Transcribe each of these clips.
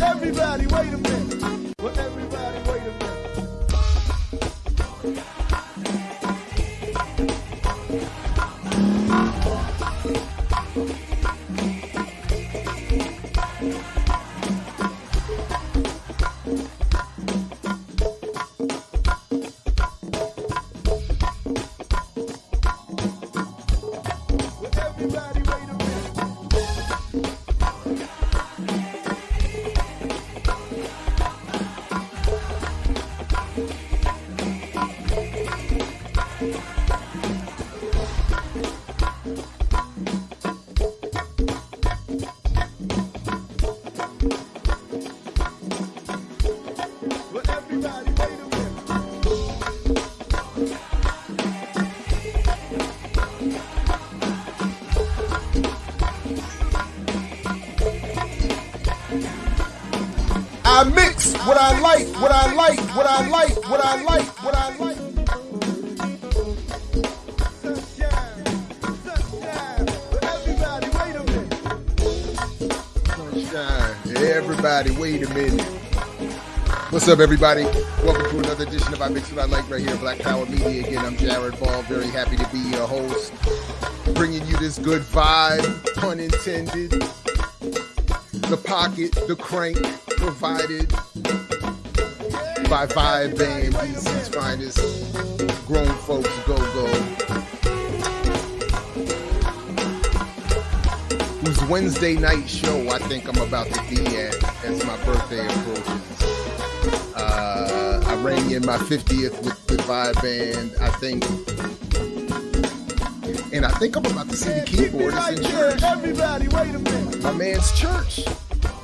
Everybody, wait a minute. Well, everybody, wait a minute. I mix what I like, what I like, what I like, what I like, what I like. Sunshine, everybody, wait a minute. What's up, everybody? Welcome to another edition of I Mix What I Like right here at Black Power Media. Again, I'm Jared Ball. Very happy to be your host, bringing you this good vibe, pun intended. The pocket, the crank, provided by Vibe Band, DC's finest grown folks go-go. Whose Wednesday night show I think I'm about to be at as my birthday approaches. I rang in my 50th with the Vibe Band, I think. And I think I'm about to see the keyboardist in church. Everybody, wait a minute. My man's church.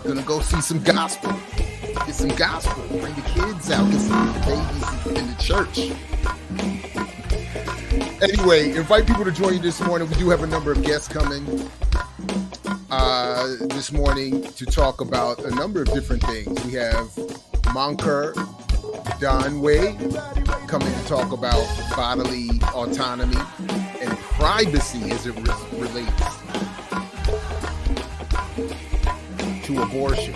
Gonna go see some gospel. Get some gospel. Bring the kids out. Get some of the babies in the church. Anyway, invite people to join you this morning. We do have a number of guests coming this morning to talk about a number of different things. We have MAHNKER DAHNWEIH coming to talk about bodily autonomy and privacy as it relates to abortion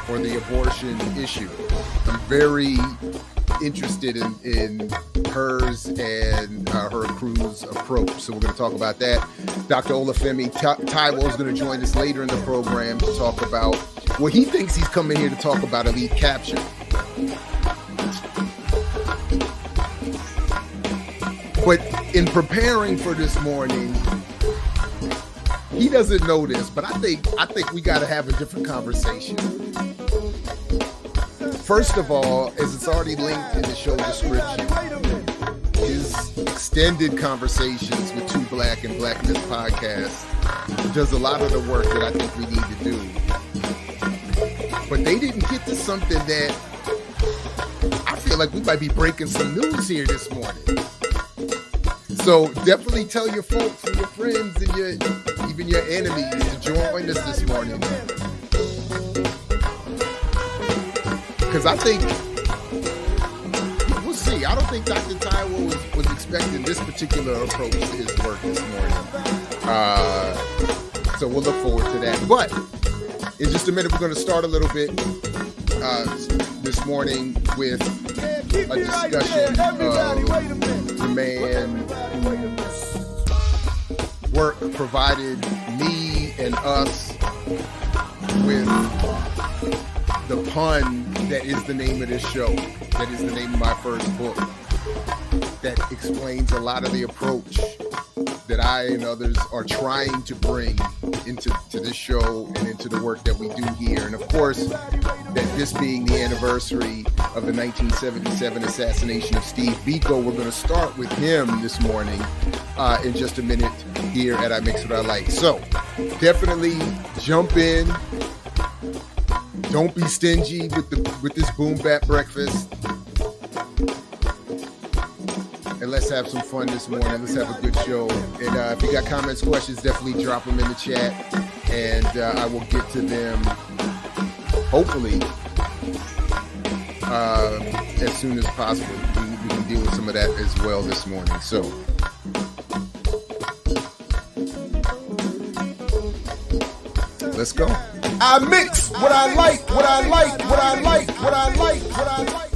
or the abortion issue. I'm very interested in hers and her crew's approach. So we're going to talk about that. Dr. Olúfẹ Taiwo is going to join us later in the program to talk about what he thinks he's coming here to talk about elite capture. But in preparing for this morning, he doesn't know this, but I think we got to have a different conversation. First of all, as it's already linked in the show description, his extended conversations with Two Black and Blackness podcast does a lot of the work that I think we need to do. But they didn't get to something that I feel like we might be breaking some news here this morning. So definitely tell your folks and your friends and even your enemies to join us this morning. Because I think, we'll see. I don't think Dr. Taiwo was expecting this particular approach to his work this morning. So we'll look forward to that. But in just a minute, we're going to start a little bit this morning with a discussion of the man whose work provided me and us with the pun that is the name of this show, that is the name of my first book, that explains a lot of the approach that I and others are trying to bring into this show and into the work that we do here. And of course, that this being the anniversary of the 1977 assassination of SteveBiko, we're going to start with him this morning in just a minute here at I Mix What I Like. So definitely jump in. Don't be stingy with this boom bap breakfast. And let's have some fun this morning. Let's have a good show. And if you got comments, questions, definitely drop them in the chat. And I will get to them, hopefully, as soon as possible. We can deal with some of that as well this morning. So, let's go. I mix what I like, what I like, what I like, what I like, what I like.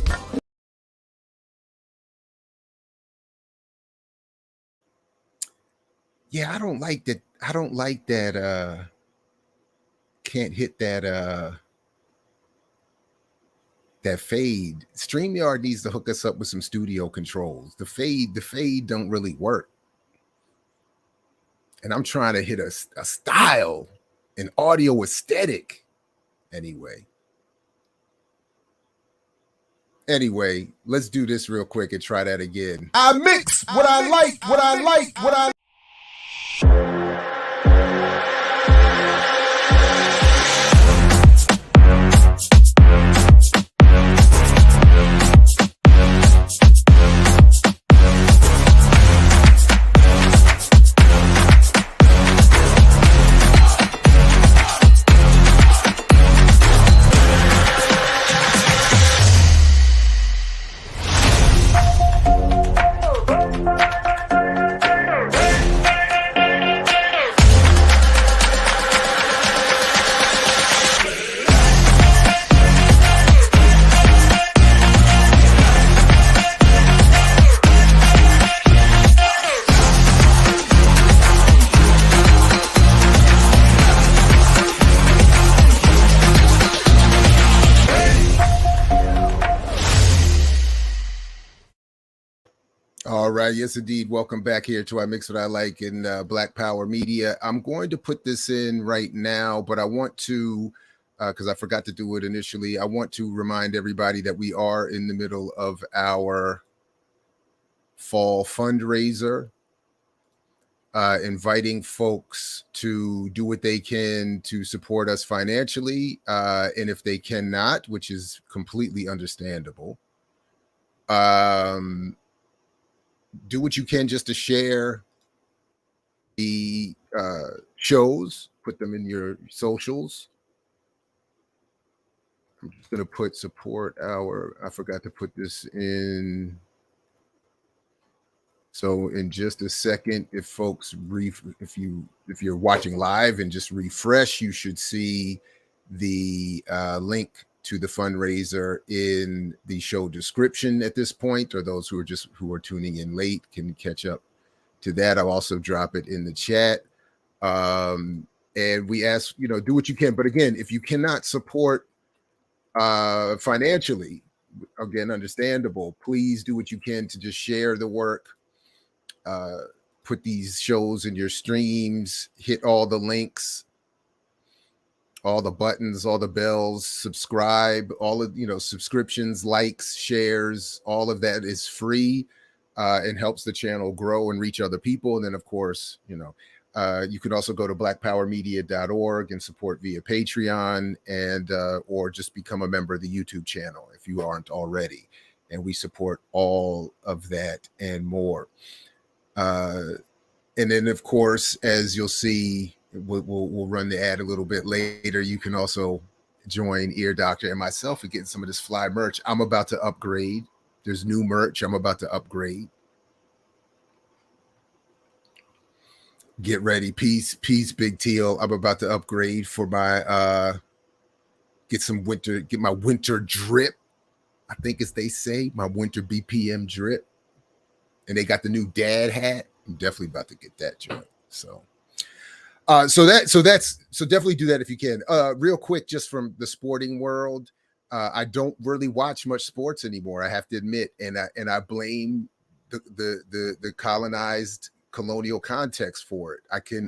Yeah, I don't like that. Can't hit that fade. StreamYard needs to hook us up with some studio controls. The fade don't really work. And I'm trying to hit a style, an audio aesthetic. Anyway, let's do this real quick and try that again. I mix what I like, what I like, what I like. All right. Yes, indeed. Welcome back here to I Mix What I Like in Black Power Media. I'm going to put this in right now, but I want to, because I forgot to do it initially, I want to remind everybody that we are in the middle of our fall fundraiser, inviting folks to do what they can to support us financially. And if they cannot, which is completely understandable, do what you can just to share the shows, put them in your socials. I'm just going to put support our, I forgot to put this in. So in just a second, if folks, if you're watching live and just refresh, you should see the link to the fundraiser in the show description at this point, or those who are tuning in late can catch up to that. I'll also drop it in the chat. And we ask, do what you can. But again, if you cannot support financially, again, understandable, please do what you can to just share the work, put these shows in your streams, hit all the links, all the buttons, all the bells, subscribe, all of, subscriptions, likes, shares, all of that is free and helps the channel grow and reach other people. And then, of course, you can also go to blackpowermedia.org and support via Patreon and or just become a member of the YouTube channel if you aren't already. And we support all of that and more. And then, of course, as you'll see, we'll run the ad a little bit later. You can also join Ear Doctor and myself in getting some of this fly merch. I'm about to upgrade. There's new merch. I'm about to upgrade. Get ready. Peace, Big Teal. I'm about to upgrade for my get my winter drip. I think as they say, my winter BPM drip. And they got the new dad hat. I'm definitely about to get that joint. So definitely do that if you can. Real quick, just from the sporting world, I don't really watch much sports anymore, I have to admit, and I blame the colonized colonial context for it.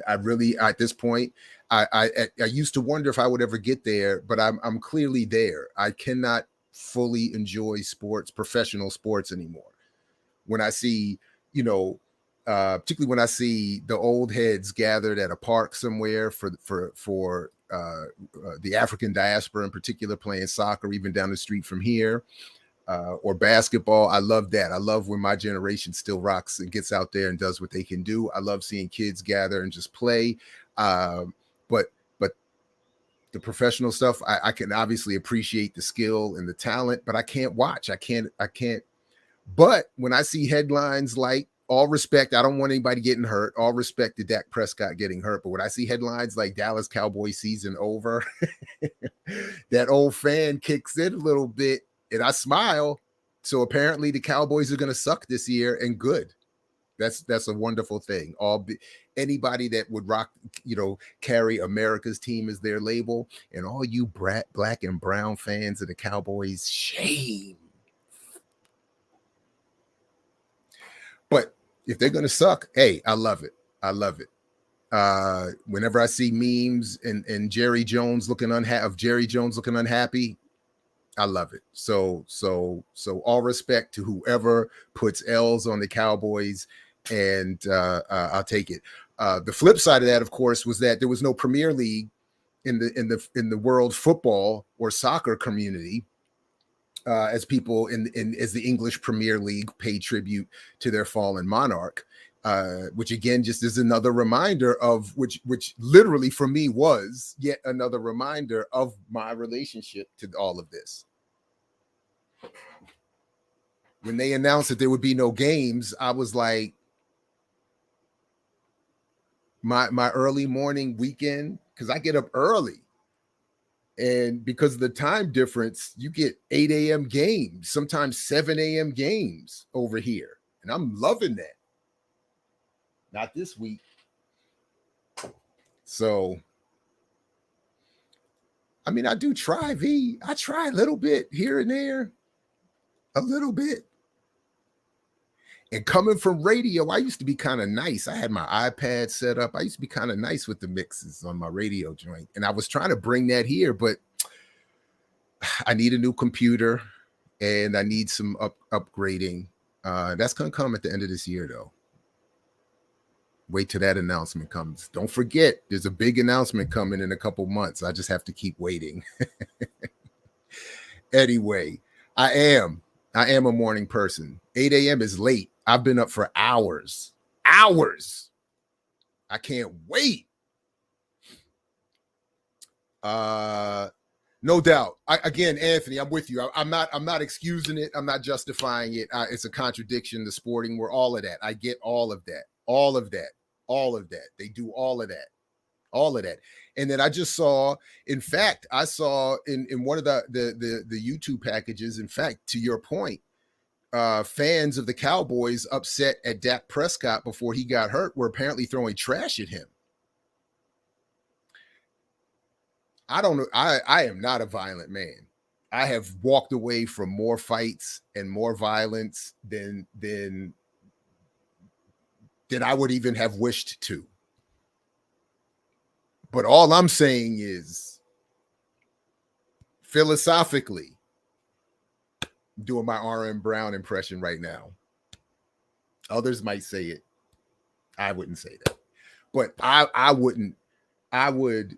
I really at this point, I used to wonder if I would ever get there, but I'm clearly there. I cannot fully enjoy sports, professional sports anymore. When I see, particularly when I see the old heads gathered at a park somewhere for the African diaspora in particular, playing soccer, even down the street from here, or basketball. I love that. I love when my generation still rocks and gets out there and does what they can do. I love seeing kids gather and just play. But the professional stuff, I can obviously appreciate the skill and the talent, but I can't watch. I can't. But when I see headlines like, all respect, I don't want anybody getting hurt. All respect to Dak Prescott getting hurt. But when I see headlines like Dallas Cowboys season over, that old fan kicks in a little bit and I smile. So apparently the Cowboys are going to suck this year, and good. That's a wonderful thing. Anybody that would carry America's team as their label, and all you black and brown fans of the Cowboys, shame. But if they're going to suck, hey, I love it. I love it. Whenever I see memes and Jerry Jones looking unhappy, I love it. So all respect to whoever puts L's on the Cowboys, and I'll take it. The flip side of that, of course, was that there was no Premier League in the world football or soccer community. As people as the English Premier League pay tribute to their fallen monarch, which again just is another reminder of which literally for me was yet another reminder of my relationship to all of this. When they announced that there would be no games, I was like, my early morning weekend, because I get up early. And because of the time difference, you get 8 a.m. games, sometimes 7 a.m. games over here. And I'm loving that. Not this week. So, I mean, I do try, V. I try a little bit here and there. A little bit. And coming from radio, I used to be kind of nice. I had my iPad set up. I used to be kind of nice with the mixes on my radio joint. And I was trying to bring that here, but I need a new computer and I need some upgrading. That's going to come at the end of this year, though. Wait till that announcement comes. Don't forget, there's a big announcement coming in a couple months. I just have to keep waiting. Anyway, I am a morning person. 8 a.m. is late. I've been up for hours. Hours. I can't wait. No doubt. Again, Anthony, I'm with you. I'm not excusing it. I'm not justifying it. It's a contradiction. The sporting world, all of that. I get all of that. All of that. All of that. They do all of that. All of that. And then I just saw, in fact, I saw in one of the YouTube packages, in fact, to your point, fans of the Cowboys upset at Dak Prescott before he got hurt were apparently throwing trash at him. I don't know. I am not a violent man. I have walked away from more fights and more violence than I would even have wished to. But all I'm saying is, philosophically, I'm doing my R.M. Brown impression right now. Others might say it. I wouldn't say that. But I would,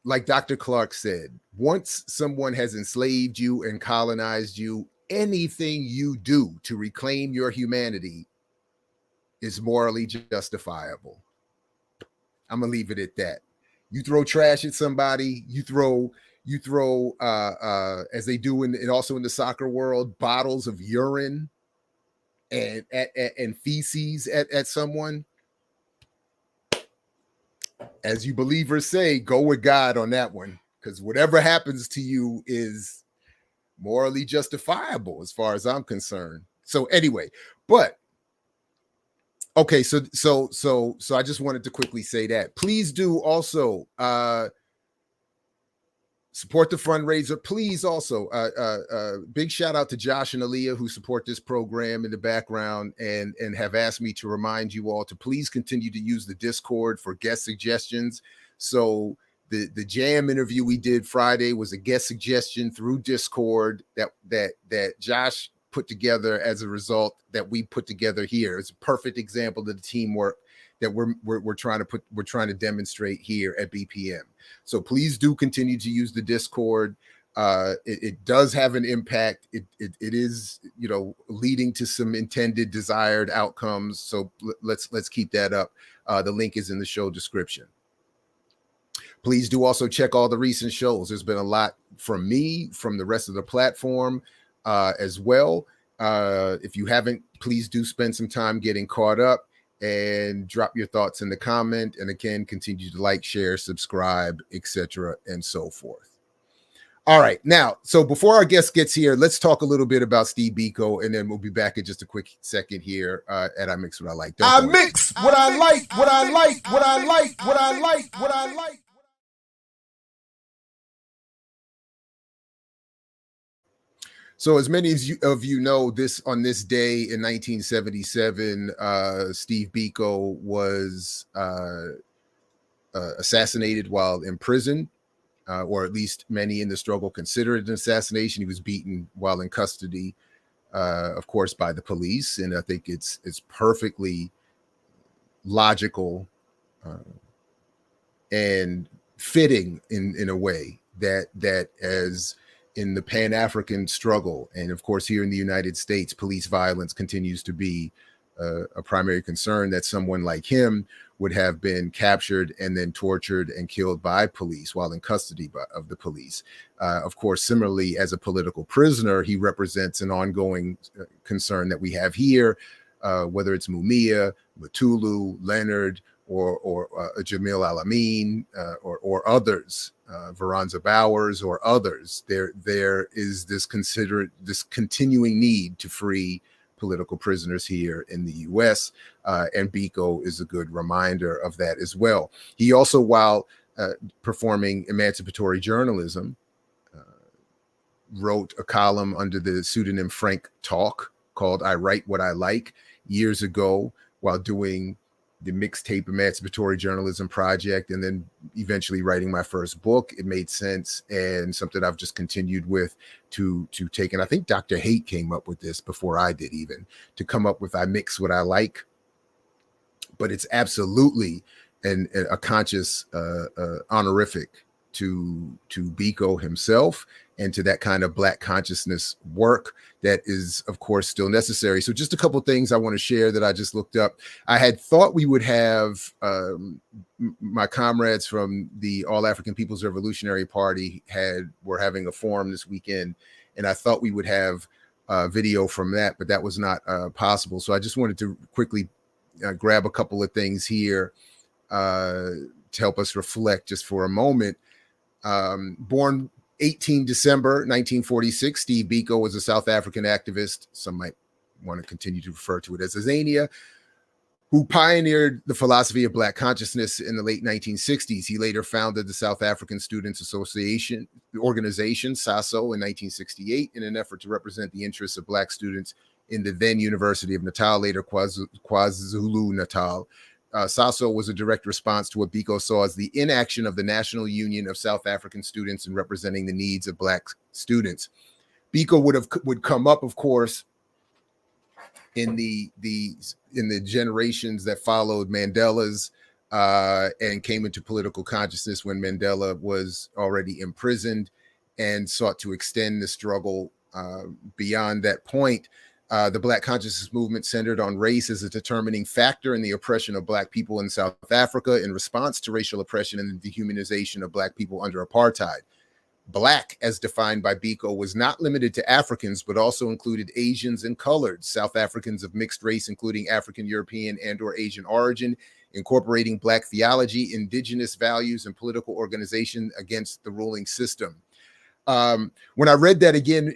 like Dr. Clark said, once someone has enslaved you and colonized you, anything you do to reclaim your humanity is morally justifiable. I'm gonna leave it at that. You throw trash at somebody, you throw as they do in also in the soccer world, bottles of urine and feces at someone. As you believers say, go with God on that one, because whatever happens to you is morally justifiable as far as I'm concerned. So anyway, but okay, so I just wanted to quickly say that. Please do also support the fundraiser. Please also big shout out to Josh and Aaliyah who support this program in the background and have asked me to remind you all to please continue to use the Discord for guest suggestions. So the Jam interview we did Friday was a guest suggestion through Discord that Josh put together as a result that we put together here. It's a perfect example of the teamwork that we're trying to demonstrate here at BPM. So please do continue to use the Discord. It does have an impact. It is, leading to some intended desired outcomes. So let's keep that up. The link is in the show description. Please do also check all the recent shows. There's been a lot from me, from the rest of the platform as well. If you haven't, please do spend some time getting caught up and drop your thoughts in the comment. And again, continue to like, share, subscribe, etc., and so forth. All right. Now, so before our guest gets here, let's talk a little bit about SteveBiko, and then we'll be back in just a quick second here at I Mix What I Like. I mix what I like, what I like, what I like, what I like, what I like. So as many of you know, on this day in 1977, SteveBiko was assassinated while in prison, or at least many in the struggle considered an assassination. He was beaten while in custody, of course, by the police. And I think it's perfectly logical and fitting in a way that as in the Pan-African struggle, and of course here in the United States, police violence continues to be a primary concern, that someone like him would have been captured and then tortured and killed by police while in custody of the police. Of course, similarly, as a political prisoner, he represents an ongoing concern that we have here, whether it's Mumia, Matulu, Leonard, or Jamil Al-Amin, or others, Veranza Bowers or others. There is this continuing need to free political prisoners here in the U.S., and Biko is a good reminder of that as well. He also, while performing emancipatory journalism, wrote a column under the pseudonym Frank Talk called I Write What I Like years ago while doing the mixtape emancipatory journalism project, and then eventually writing my first book. It made sense, and something I've just continued with to take. And I think Dr. Haight came up with this before I did, even, to come up with I Mix What I Like. But it's absolutely a conscious honorific to Biko himself and to that kind of Black consciousness work that is, of course, still necessary. So just a couple of things I want to share that I just looked up. I had thought we would have my comrades from the All African People's Revolutionary Party were having a forum this weekend, and I thought we would have video from that, but that was not possible. So I just wanted to quickly grab a couple of things here to help us reflect just for a moment. Born 18 December 1946, SteveBiko was a South African activist. Some might want to continue to refer to it as Azania, who pioneered the philosophy of Black consciousness in the late 1960s. He later founded the South African Students Association organization, SASO, in 1968 in an effort to represent the interests of Black students in the then University of Natal, later KwaZulu-Natal. SASO was a direct response to what Biko saw as the inaction of the National Union of South African Students in representing the needs of Black students. Biko would come up, of course, in the generations that followed Mandela's and came into political consciousness when Mandela was already imprisoned, and sought to extend the struggle beyond that point. The Black consciousness movement centered on race as a determining factor in the oppression of Black people in South Africa in response to racial oppression and the dehumanization of Black people under apartheid. Black, as defined by Biko, was not limited to Africans, but also included Asians and coloreds, South Africans of mixed race, including African, European, and/or Asian origin, incorporating Black theology, indigenous values, and political organization against the ruling system. When I read that again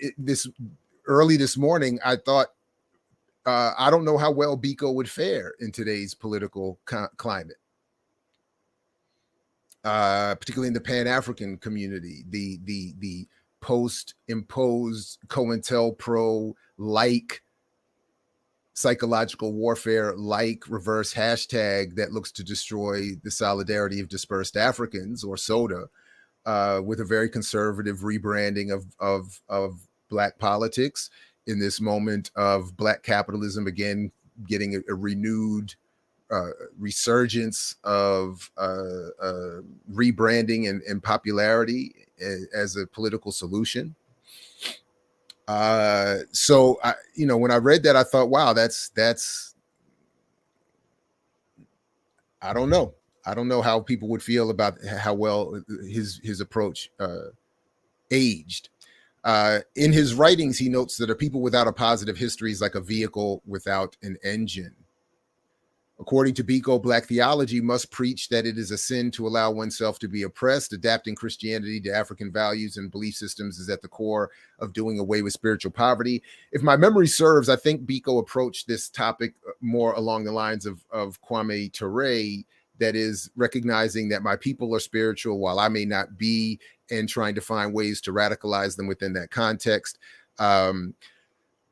early this morning, I thought, I don't know how well Biko would fare in today's political climate, particularly in the Pan-African community, the post-imposed COINTELPRO-like psychological warfare-like reverse hashtag that looks to destroy the solidarity of dispersed Africans, or SODA, with a very conservative rebranding of Black politics in this moment of Black capitalism, again, getting a renewed resurgence of rebranding and popularity as a political solution. So, when I read that, I thought, wow, that's I don't know. I don't know how people would feel about how well his approach aged. In his writings, he notes that a people without a positive history is like a vehicle without an engine. According to Biko, Black theology must preach that it is a sin to allow oneself to be oppressed. Adapting Christianity to African values and belief systems is at the core of doing away with spiritual poverty. If my memory serves, I think Biko approached this topic more along the lines of Kwame Ture, that is recognizing that my people are spiritual while I may not be, and trying to find ways to radicalize them within that context.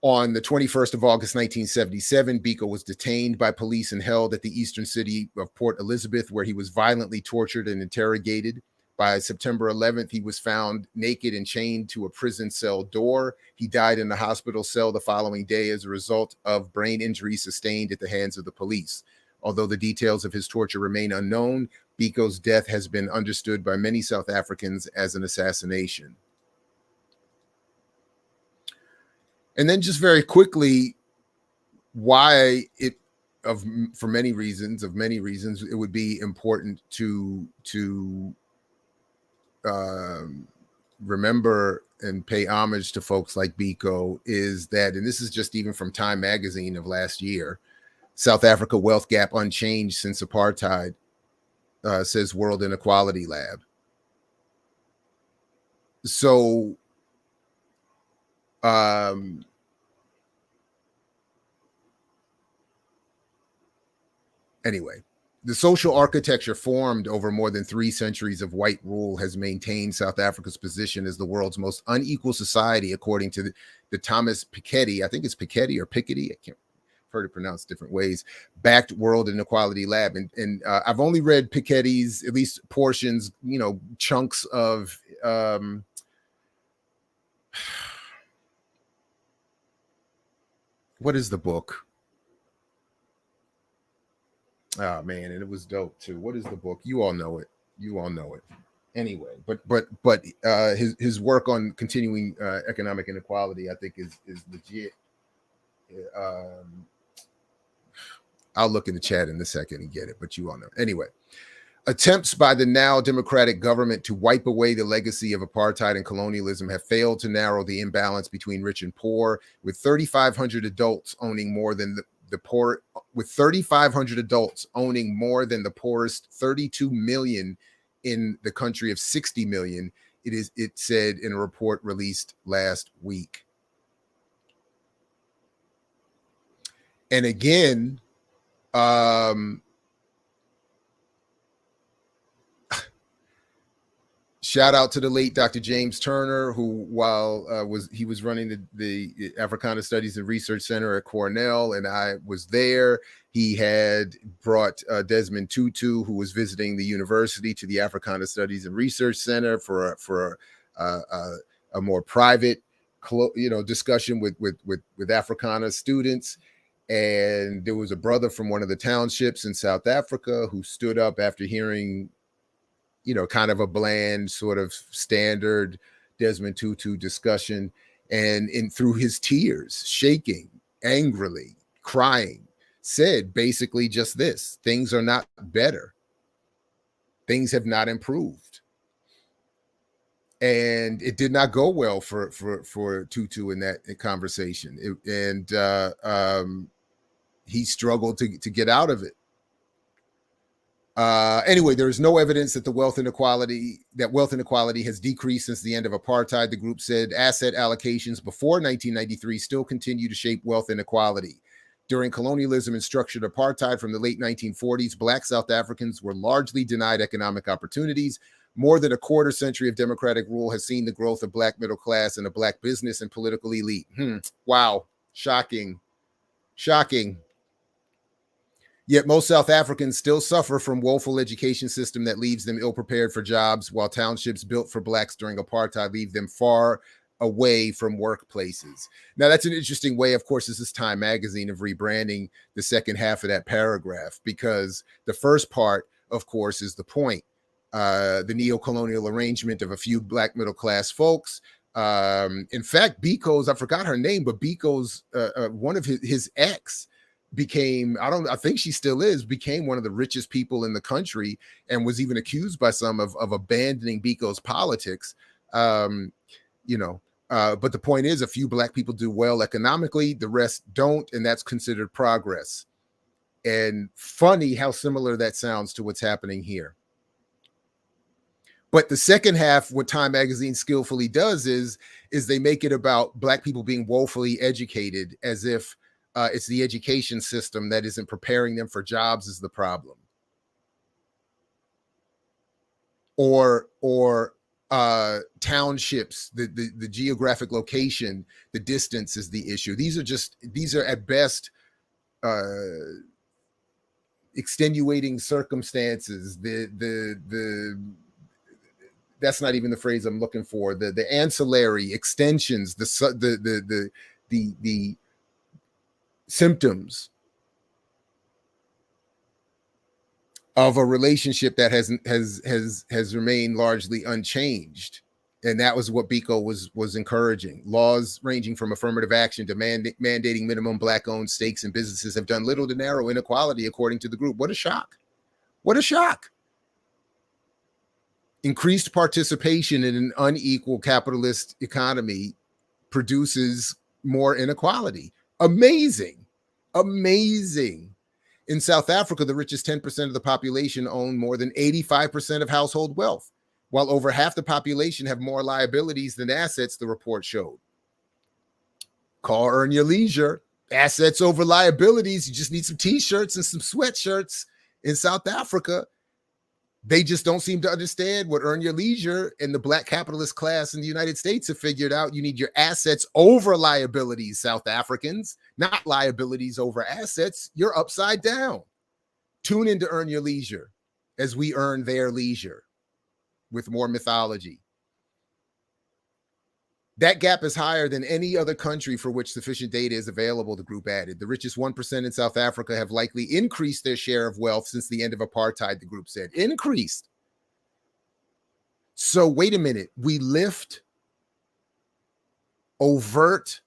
On the 21st of August, 1977, Biko was detained by police and held at the eastern city of Port Elizabeth, where he was violently tortured and interrogated. By September 11th, he was found naked and chained to a prison cell door. He died in a hospital cell the following day as a result of brain injuries sustained at the hands of the police. Although the details of his torture remain unknown, Biko's death has been understood by many South Africans as an assassination. And then just very quickly, why for many reasons, it would be important to remember and pay homage to folks like Biko is that, and this is just even from Time magazine of last year, South Africa wealth gap unchanged since apartheid, says World Inequality Lab. So, anyway, The social architecture formed over more than 3 centuries of white rule has maintained South Africa's position as the world's most unequal society, according to the Thomas Piketty, I think it's Piketty or Piketty, I can't, I've heard it pronounced different ways, backed World Inequality Lab. And I've only read Piketty's, at least portions, you know, chunks of what is the book? Oh man, and it was dope too. What is the book? You all know it. You all know it. Anyway, but his work on continuing economic inequality, I think, is legit. I'll look in the chat in a second and get it, but you all know. Anyway, attempts by the now democratic government to wipe away the legacy of apartheid and colonialism have failed to narrow the imbalance between rich and poor, with 3,500 adults owning more than the poor, with 3,500 adults owning more than the poorest 32 million in the country of 60 million. It said in a report released last week. And again, shout out to the late Dr. James Turner, who, while he was running the Africana Studies and Research Center at Cornell, and I was there. He had brought Desmond Tutu, who was visiting the university, to the Africana Studies and Research Center for a more private, discussion with Africana students. And there was a brother from one of the townships in South Africa who stood up after hearing, kind of a bland sort of standard Desmond Tutu discussion, and through his tears, shaking, angrily, crying, said basically just this: things are not better. Things have not improved. And it did not go well for Tutu in that conversation. He struggled to get out of it. Anyway, there is no evidence that wealth inequality has decreased since the end of apartheid. The group said asset allocations before 1993 still continue to shape wealth inequality. During colonialism and structured apartheid from the late 1940s, Black South Africans were largely denied economic opportunities. More than a quarter century of democratic rule has seen the growth of Black middle class and a Black business and political elite. Wow. Shocking. Yet most South Africans still suffer from woeful education system that leaves them ill-prepared for jobs, while townships built for Blacks during apartheid leave them far away from workplaces. Now, that's an interesting way, of course, this is Time Magazine, of rebranding the second half of that paragraph, because the first part, of course, is the point. The neo-colonial arrangement of a few Black middle-class folks. In fact, Biko's, I forgot her name, but Biko's, one of his ex, became, I think she still is, became one of the richest people in the country, and was even accused by some of abandoning Biko's politics. But the point is, a few Black people do well economically, the rest don't, and that's considered progress. And funny how similar that sounds to what's happening here. But the second half, what Time Magazine skillfully does is they make it about Black people being woefully educated, as if it's the education system that isn't preparing them for jobs is the problem. Or townships, the geographic location, the distance is the issue. These are at best extenuating circumstances. That's not even the phrase I'm looking for. The ancillary extensions, the symptoms of a relationship that has remained largely unchanged. And that was what Biko was encouraging. Laws ranging from affirmative action to mandating minimum Black-owned stakes in businesses have done little to narrow inequality, according to the group. What a shock. What a shock. Increased participation in an unequal capitalist economy produces more inequality. Amazing. In South Africa, the richest 10% of the population own more than 85% of household wealth, while over half the population have more liabilities than assets, the report showed. Call Earn Your Leisure. Assets over liabilities. You just need some t-shirts and some sweatshirts In South Africa, they just don't seem to understand what earn your leisure and the black capitalist class in the United States have figured out. You need your assets over liabilities, South Africans, not liabilities over assets. You're upside down. Tune in to Earn Your Leisure as we earn their leisure with more mythology. That gap is higher than any other country for which sufficient data is available, the group added. The richest 1% in South Africa have likely increased their share of wealth since the end of apartheid, the group said. Increased. So wait a minute. We lift overt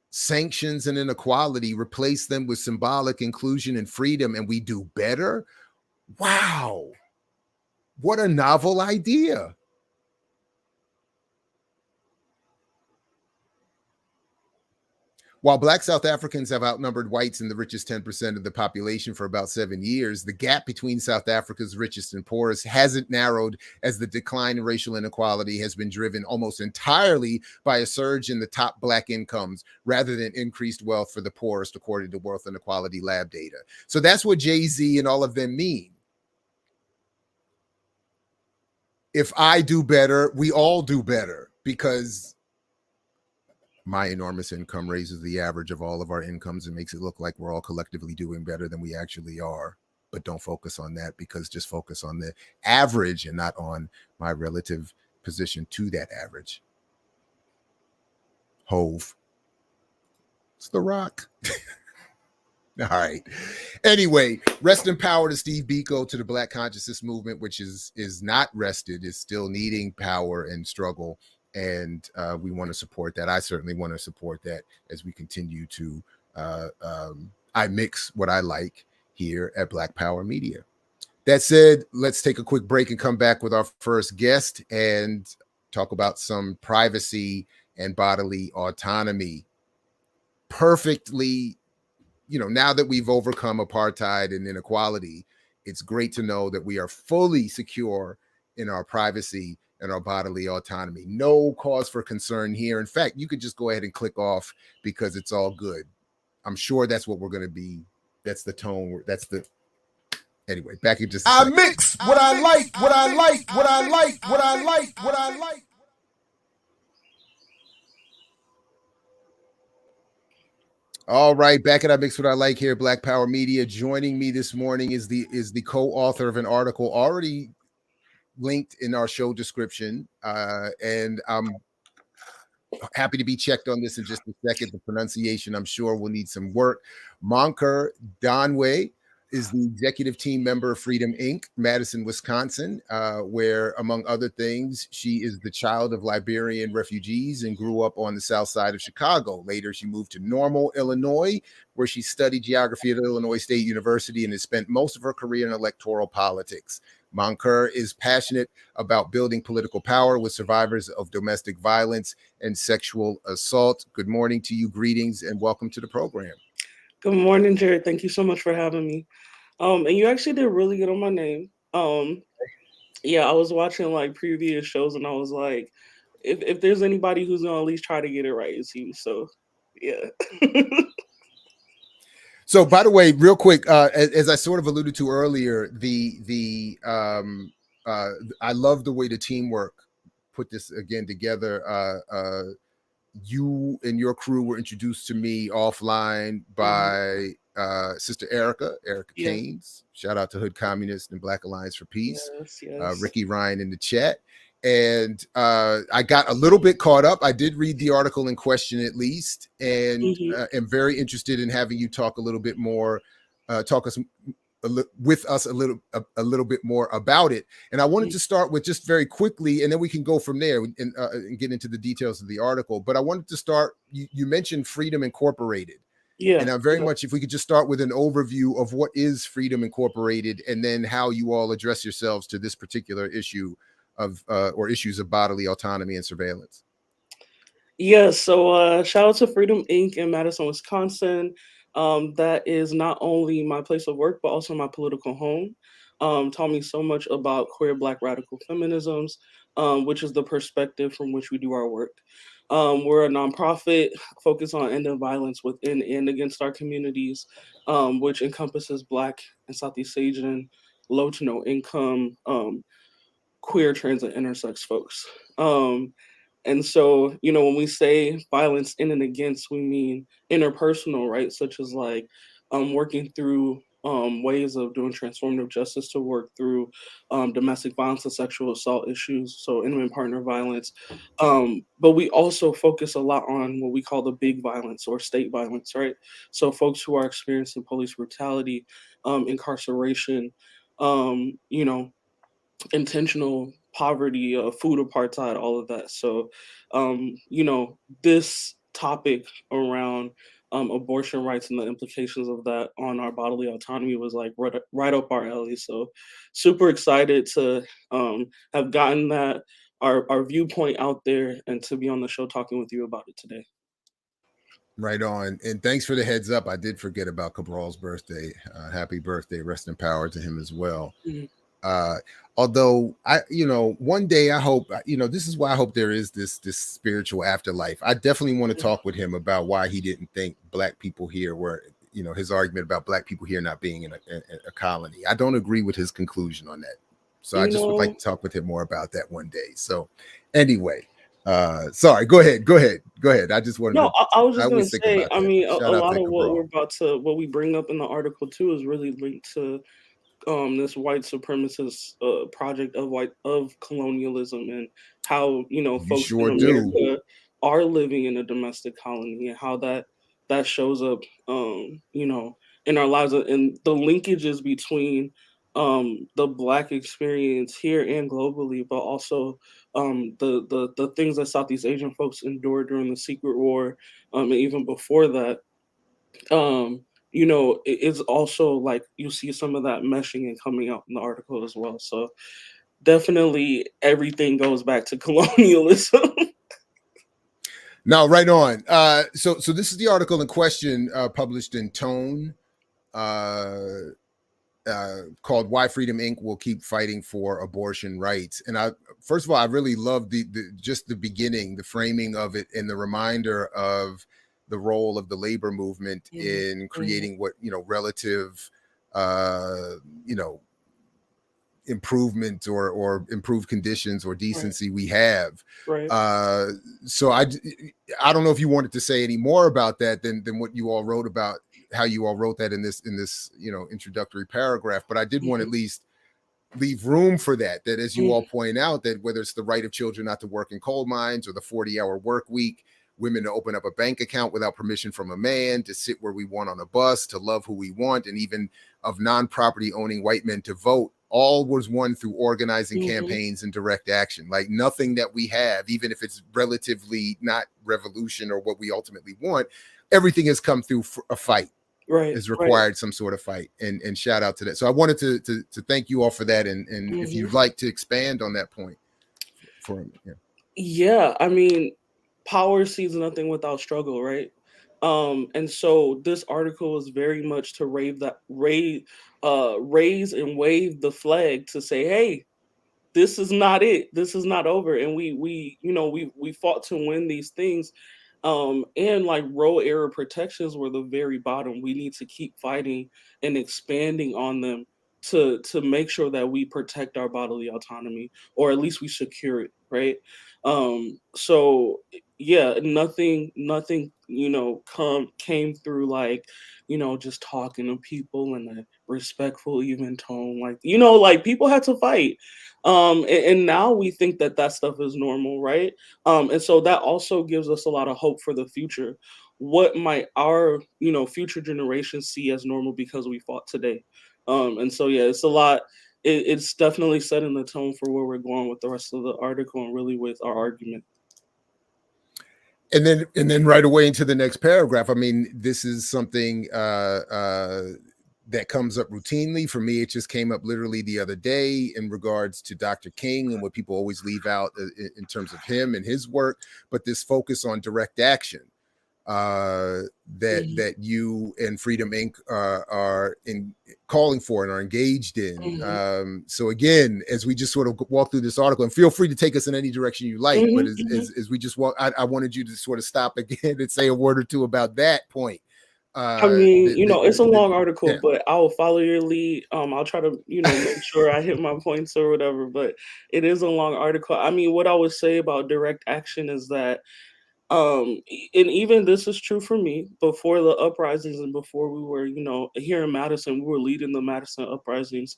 sanctions and inequality, replace them with symbolic inclusion and freedom, and we do better? Wow. What a novel idea. While black South Africans have outnumbered whites in the richest 10% of the population for about 7 years, the gap between South Africa's richest and poorest hasn't narrowed, as the decline in racial inequality has been driven almost entirely by a surge in the top black incomes rather than increased wealth for the poorest, according to Wealth Inequality Lab data. So that's what Jay-Z and all of them mean. If I do better, we all do better, because my enormous income raises the average of all of our incomes and makes it look like we're all collectively doing better than we actually are. But don't focus on that, because just focus on the average and not on my relative position to that average. Hove. It's The Rock. All right. Anyway, rest in power to SteveBiko, to the Black Consciousness movement, which is not rested, is still needing power and struggle. And we want to support that. I certainly want to support that as we continue to, I mix what I like here at Black Power Media. That said, let's take a quick break and come back with our first guest and talk about some privacy and bodily autonomy. Perfectly, now that we've overcome apartheid and inequality, it's great to know that we are fully secure in our privacy and our bodily autonomy. No cause for concern here. In fact, you could just go ahead and click off, because it's all good. I'm sure that's what we're going to be. That's the tone. Anyway, back in just a second. I mix what I like, what I like, what I like, what I like, what I like. All right, back at I Mix What I Like here, Black Power Media. Joining me this morning is the co-author of an article already linked in our show description, and I'm happy to be checked on this in just a second. The pronunciation, I'm sure, will need some work. MAHNKER DAHNWEIH is the executive team member of Freedom Inc., Madison, Wisconsin, where, among other things, she is the child of Liberian refugees and grew up on the south side of Chicago. Later, she moved to Normal, Illinois, where she studied geography at Illinois State University and has spent most of her career in electoral politics. MAHNKER is passionate about building political power with survivors of domestic violence and sexual assault. Good morning to you. Greetings and welcome to the program. Good morning, Jared. Thank you so much for having me. And you actually did really good on my name. Yeah, I was watching like previous shows and I was like, if there's anybody who's gonna at least try to get it right, it's you. So yeah. So, by the way, real quick, as I sort of alluded to earlier, I love the way the teamwork put this again together. You and your crew were introduced to me offline by Sister Erica Keynes. Shout out to Hood Communist and Black Alliance for Peace. Yes. Ricky Ryan in the chat. And I got a little bit caught up. I did read the article in question at least, and am very interested in having you talk a little bit more, with us a little bit more about it. And I wanted to start with just very quickly, and then we can go from there and get into the details of the article. But I wanted to start, you mentioned Freedom Incorporated. Yeah. And I'm very much, if we could just start with an overview of what is Freedom Incorporated, and then how you all address yourselves to this particular issue or issues of bodily autonomy and surveillance. Yeah, so shout out to Freedom Inc. in Madison, Wisconsin. That is not only my place of work, but also my political home. Taught me so much about queer Black radical feminisms, which is the perspective from which we do our work. We're a nonprofit focused on ending violence within and against our communities, which encompasses Black and Southeast Asian, low to no income, queer, trans, and intersex folks. And so, when we say violence in and against, we mean interpersonal, right? Such as like working through ways of doing transformative justice to work through domestic violence and sexual assault issues, so intimate partner violence. But we also focus a lot on what we call the big violence or state violence, right? So folks who are experiencing police brutality, incarceration, you know, intentional poverty, food apartheid, all of that. So, this topic around abortion rights and the implications of that on our bodily autonomy was like right up our alley. So, super excited to have gotten that our viewpoint out there and to be on the show talking with you about it today. Right on. And thanks for the heads up. I did forget about Cabral's birthday. Happy birthday. Rest in power to him as well. Mhm. Although one day I hope, this is why I hope there is this spiritual afterlife. I definitely want to talk with him about why he didn't think Black people here were, his argument about Black people here not being in a colony. I don't agree with his conclusion on that. So I just would like to talk with him more about that one day. So anyway, sorry, go ahead. I just wanted I was just going to say, I mean, a lot of what we bring up in the article too is really linked to this white supremacist project of colonialism and how folks in America are living in a domestic colony and how that shows up in our lives and the linkages between the Black experience here and globally, but also the things that Southeast Asian folks endured during the Secret War, and even before that. It's also like you see some of that meshing and coming out in the article as well. So definitely everything goes back to colonialism. No, right on. So this is the article in question, published in Tone, called "Why Freedom Inc. Will Keep Fighting for Abortion Rights." And first of all, I really love just the beginning, the framing of it, and the reminder of the role of the labor movement in creating what relative improvement or improved conditions or decency we have. Right. So I don't know if you wanted to say any more about that than what you all wrote about, how you all wrote that in this introductory paragraph, but I did want to at least leave room for that as you all point out, that whether it's the right of children not to work in coal mines or the 40-hour work week, women to open up a bank account without permission from a man, to sit where we want on a bus, to love who we want, and even of non-property owning white men to vote, all was won through organizing campaigns and direct action. Like nothing that we have, even if it's relatively not revolution or what we ultimately want, everything has come through a fight. Right. Has required some sort of fight, and shout out to that. So I wanted to thank you all for that. And if you'd like to expand on that point for me. Yeah. I mean, power sees nothing without struggle, right? And so this article is very much to raise and wave the flag to say, hey, this is not it. This is not over. And we fought to win these things. And like Roe era protections were the very bottom. We need to keep fighting and expanding on them to make sure that we protect our bodily autonomy, or at least we secure it, right? So yeah, nothing came through like just talking to people in a respectful, even tone, like people had to fight. And now we think that stuff is normal, right? And so that also gives us a lot of hope for the future. What might our future generations see as normal because we fought today? And so yeah, it's a lot. It's definitely setting the tone for where we're going with the rest of the article and really with our argument. And then right away into the next paragraph. I mean, this is something that comes up routinely for me. It just came up literally the other day in regards to Dr. King and what people always leave out in terms of him and his work, but this focus on direct action. that you and Freedom Inc. are in calling for and are engaged in. So again, as we just sort of walk through this article, and feel free to take us in any direction you like, but as we just walk, I wanted you to sort of stop again and say a word or two about that point. I mean, it's a long article, but I'll follow your lead. I'll try to, make sure I hit my points or whatever, but it is a long article. I mean, what I would say about direct action is that, and even this is true for me, before the uprisings and before we were, here in Madison, we were leading the Madison uprisings.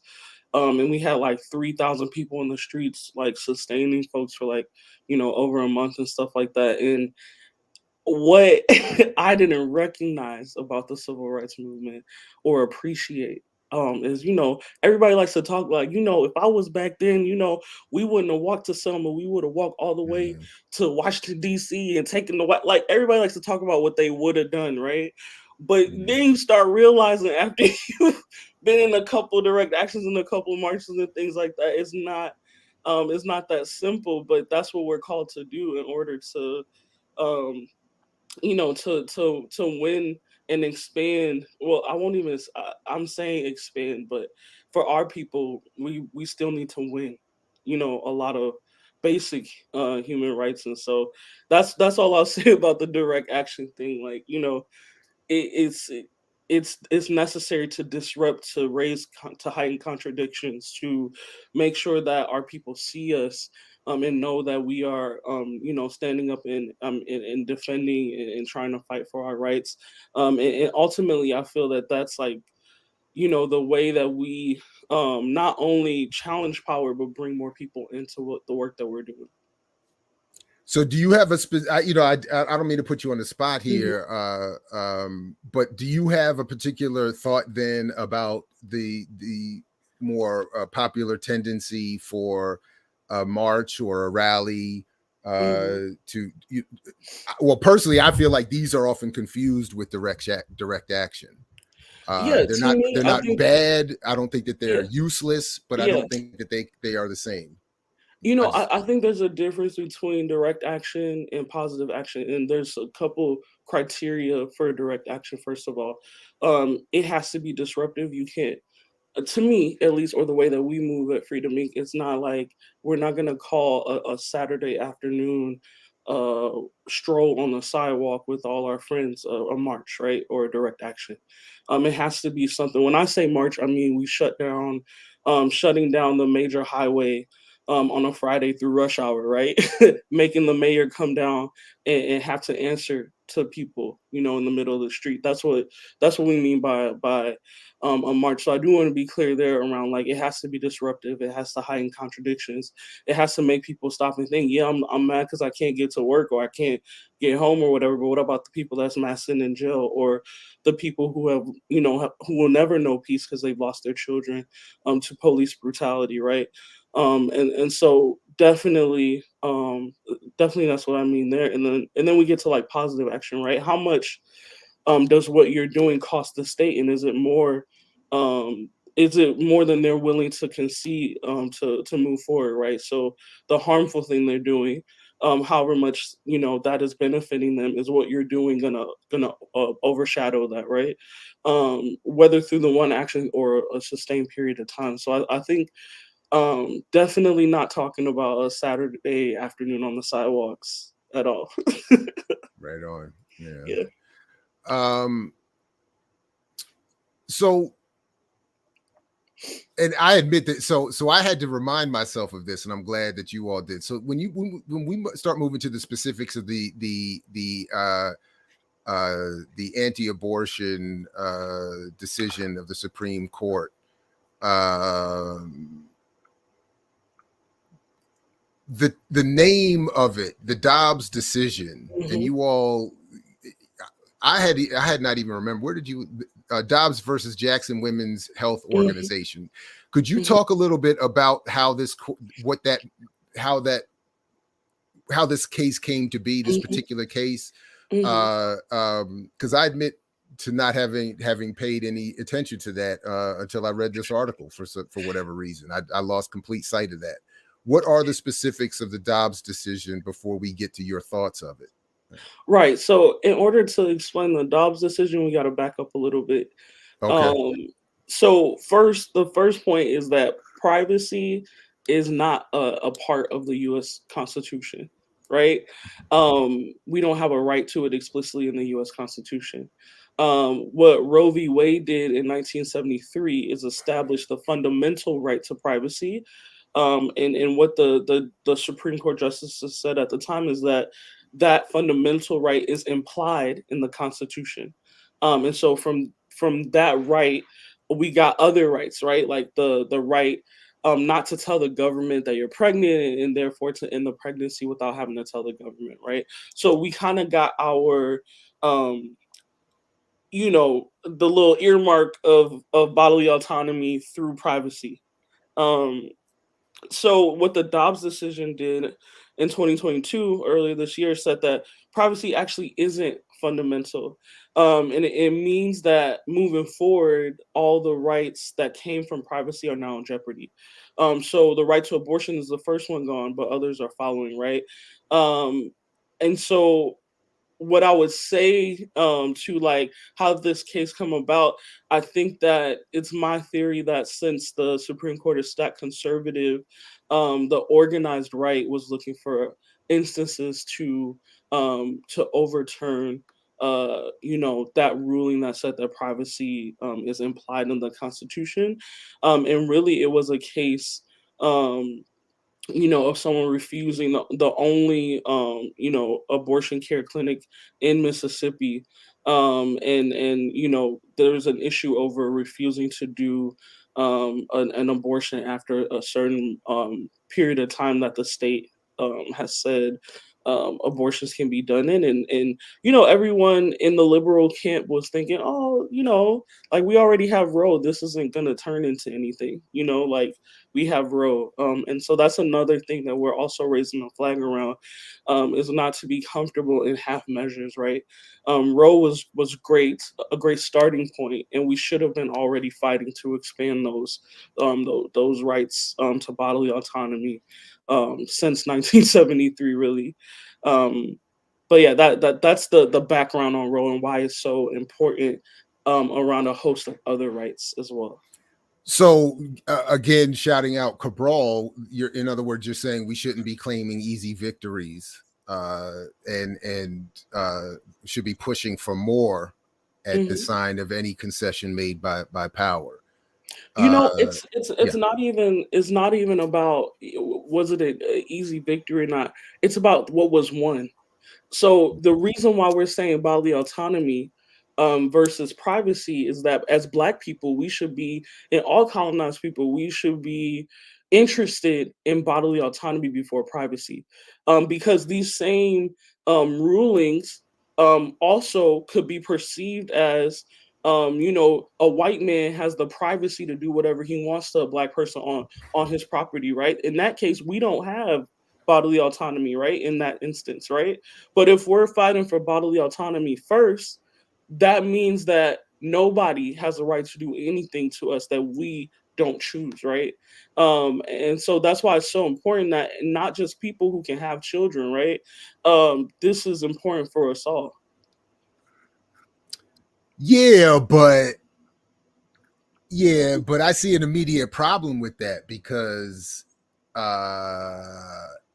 And we had like 3,000 people in the streets, like sustaining folks for like, over a month and stuff like that. And what I didn't recognize about the civil rights movement or appreciate is, everybody likes to talk like, if I was back then, we wouldn't have walked to Selma. We would have walked all the way to Washington, D.C. and taken like everybody likes to talk about what they would have done, right? But then you start realizing after you've been in a couple direct actions and a couple marches and things like that, it's not that simple, but that's what we're called to do in order to to win and expand. Well, I won't even, I'm saying expand, but for our people, we still need to win, a lot of basic human rights. And so that's all I'll say about the direct action thing. Like, it's necessary to disrupt, to to heighten contradictions, to make sure that our people see us and know that we are standing up and defending and trying to fight for our rights. And ultimately, I feel that that's like the way that we not only challenge power but bring more people into the work that we're doing. So do you have a I don't mean to put you on the spot here, but do you have a particular thought then about the more popular tendency for a march or a rally well, personally, I feel like these are often confused with direct action. They're not bad. I don't think that they're useless, but I don't think that they are the same. I think there's a difference between direct action and positive action, and there's a couple criteria for direct action. First of all, it has to be disruptive. You can't, to me at least, or the way that we move at Freedom Inc., it's not like we're not going to call a Saturday afternoon stroll on the sidewalk with all our friends a march, right, or a direct action. It has to be something. When I say march, I mean we shutting down the major highway on a Friday through rush hour, right? Making the mayor come down and have to answer to people, in the middle of the street. That's what we mean by a march. So I do want to be clear there around, like, it has to be disruptive. It has to heighten contradictions. It has to make people stop and think, yeah, I'm mad because I can't get to work or I can't get home or whatever. But what about the people that's massed in jail, or the people who have, who will never know peace because they've lost their children to police brutality, right? And so definitely that's what I mean there. And then we get to like positive action, right? How much does what you're doing cost the state, and is it more than they're willing to concede to move forward, right? So the harmful thing they're doing, however much that is benefiting them, is what you're doing gonna overshadow that, right? Whether through the one action or a sustained period of time. So I think definitely not talking about a Saturday afternoon on the sidewalks at all. Right on. Yeah. So, and I admit that, so I had to remind myself of this, and I'm glad that you all did. So when we start moving to the specifics of the anti-abortion decision of the Supreme Court, the name of it, the Dobbs decision, and you all, I had not even remembered. Where did you, Dobbs versus Jackson Women's Health Organization? Could you talk a little bit about how this case came to be, this particular case? Because I admit to not having paid any attention to that until I read this article for whatever reason. I lost complete sight of that. What are the specifics of the Dobbs decision before we get to your thoughts of it? Right. So in order to explain the Dobbs decision, we got to back up a little bit. Okay. Um, so first, the first point is that privacy is not a part of the U.S. Constitution, right? We don't have a right to it explicitly in the U.S. Constitution. What Roe v. Wade did in 1973 is establish the fundamental right to privacy. And what the Supreme Court justices said at the time is that that fundamental right is implied in the Constitution. And so from that right, we got other rights, right? Like the right not to tell the government that you're pregnant and therefore to end the pregnancy without having to tell the government, right? So we kind of got our the little earmark of bodily autonomy through privacy. Um, so what the Dobbs decision did in 2022, earlier this year, said that privacy actually isn't fundamental. And it means that moving forward, all the rights that came from privacy are now in jeopardy. So the right to abortion is the first one gone, but others are following, right? Um, and so what I would say to like how this case come about, I think that it's my theory that since the Supreme Court is stacked conservative, the organized right was looking for instances to overturn that ruling that said that privacy is implied in the Constitution, and really it was a case. Of someone refusing the only abortion care clinic in Mississippi, and there's an issue over refusing to do an abortion after a certain period of time that the state has said abortions can be done in, and everyone in the liberal camp was thinking, oh, like we already have Roe, this isn't gonna turn into anything, like we have Roe. And so that's another thing that we're also raising a flag around, is not to be comfortable in half measures, right? Roe was great, a great starting point, and we should have been already fighting to expand those rights to bodily autonomy since 1973, really. Um, but yeah, that's the background on Roe and why it's so important around a host of other rights as well. So again, shouting out Cabral, you're in other words, you're saying we shouldn't be claiming easy victories, and should be pushing for more at the Mhm. sign of any concession made by power. It's Yeah. not even about was it a easy victory or not. It's about what was won. So the reason why we're saying bodily autonomy versus privacy is that as Black people, we should be, and all colonized people, we should be interested in bodily autonomy before privacy, because these same rulings also could be perceived as a white man has the privacy to do whatever he wants to a Black person on his property, right? In that case, we don't have bodily autonomy, right? In that instance, right? But if we're fighting for bodily autonomy first, that means that nobody has the right to do anything to us that we don't choose, right? And so that's why it's so important that not just people who can have children, right? This is important for us all. Yeah, but I see an immediate problem with that because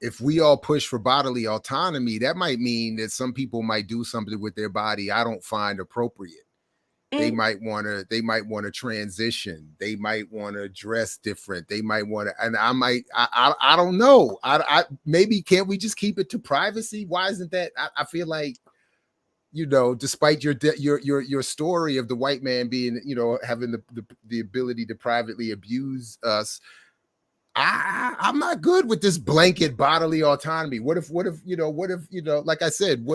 if we all push for bodily autonomy, that might mean that some people might do something with their body I don't find appropriate. They Mm. might want to transition. They might want to dress different. They might want to, and I don't know. I maybe can't we just keep it to privacy? Why isn't that? I feel like, despite your story of the white man being, having the ability to privately abuse us, I'm not good with this blanket bodily autonomy. What if, like I said,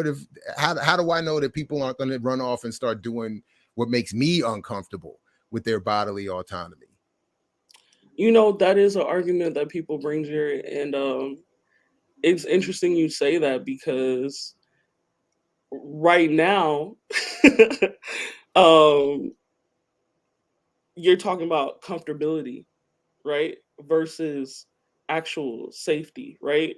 how do I know that people aren't going to run off and start doing what makes me uncomfortable with their bodily autonomy? That is an argument that people bring here, and it's interesting you say that because right now, um, you're talking about comfortability, right? Versus actual safety, right?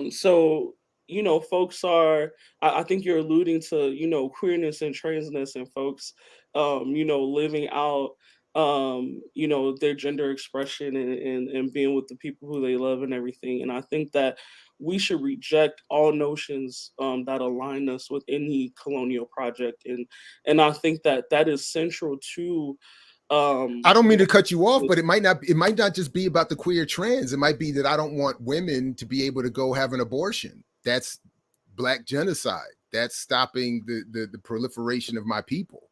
So you know, folks are, I think you're alluding to, you know, queerness and transness and folks, you know, living out, you know, their gender expression and being with the people who they love and everything. And I think that we should reject all notions that align us with any colonial project. And I think that that is central to I don't mean to cut you off, but it might not just be about the queer trans. It might be that I don't want women to be able to go have an abortion. That's Black genocide. That's stopping the proliferation of my people.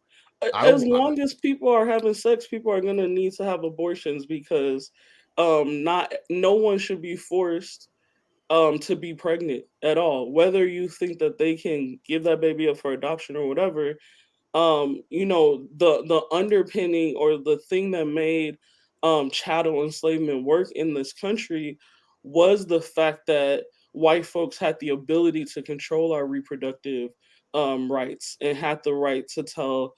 As long as people are having sex, people are going to need to have abortions, because no one should be forced to be pregnant at all, whether you think that they can give that baby up for adoption or whatever. You know, the underpinning or the thing that made chattel enslavement work in this country was the fact that white folks had the ability to control our reproductive rights, and had the right to tell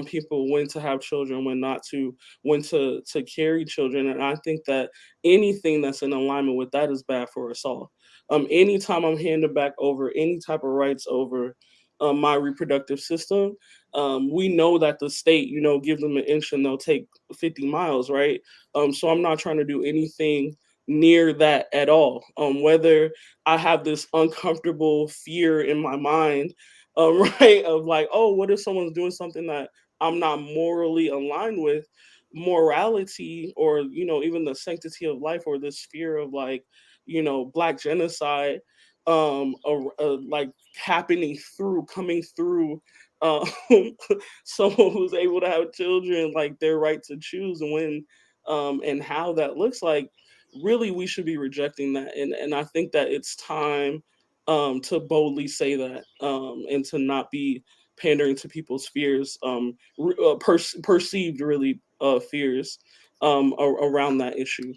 people when to have children, when not to, when to carry children. And I think that anything that's in alignment with that is bad for us all. Anytime I'm handing back over any type of rights over my reproductive system, we know that the state, you know, give them an inch and they'll take 50 miles, right? So I'm not trying to do anything near that at all. Whether I have this uncomfortable fear in my mind, right, of like, oh, what if someone's doing something that I'm not morally aligned with? Morality, or, you know, even the sanctity of life, or this fear of, like, you know, Black genocide, like happening through, coming through, um, someone who's able to have children, like their right to choose when and how that looks like. Really, we should be rejecting that, and I think that it's time to boldly say that, and to not be pandering to people's fears, perceived really fears around that issue.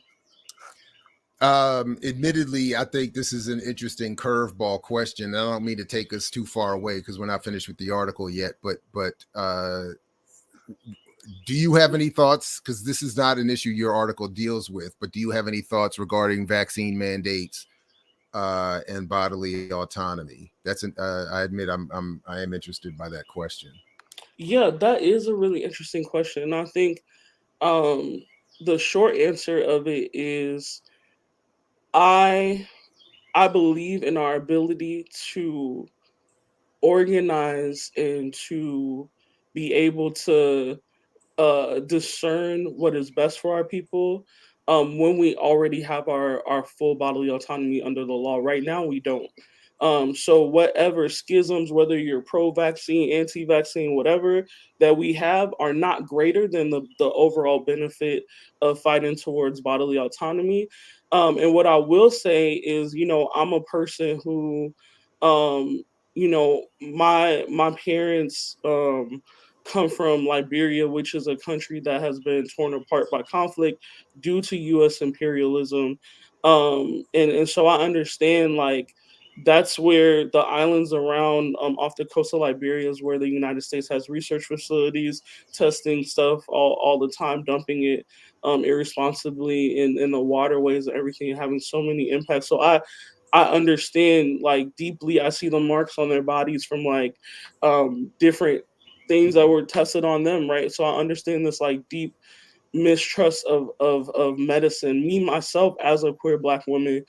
Admittedly, I think this is an interesting curveball question. I don't mean to take us too far away because we're not finished with the article yet, but do you have any thoughts? Because this is not an issue your article deals with, but do you have any thoughts regarding vaccine mandates and bodily autonomy? That's I admit I am interested by that question. Yeah, that is a really interesting question, and I think the short answer of it is, I I believe in our ability to organize and to be able to discern what is best for our people, when we already have our full bodily autonomy under the law. Right now, we don't. So whatever schisms, whether you're pro-vaccine, anti-vaccine, whatever that we have, are not greater than the overall benefit of fighting towards bodily autonomy. And what I will say is, you know, I'm a person who, you know, my parents come from Liberia, which is a country that has been torn apart by conflict due to U.S. imperialism. And so I understand, like, that's where the islands around, off the coast of Liberia, is where the United States has research facilities, testing stuff all the time, dumping it irresponsibly in the waterways and everything, having so many impacts. So I understand, like, deeply. I see the marks on their bodies from, like, different things that were tested on them, right? So I understand this, like, deep mistrust of medicine. Me myself, as a queer Black woman,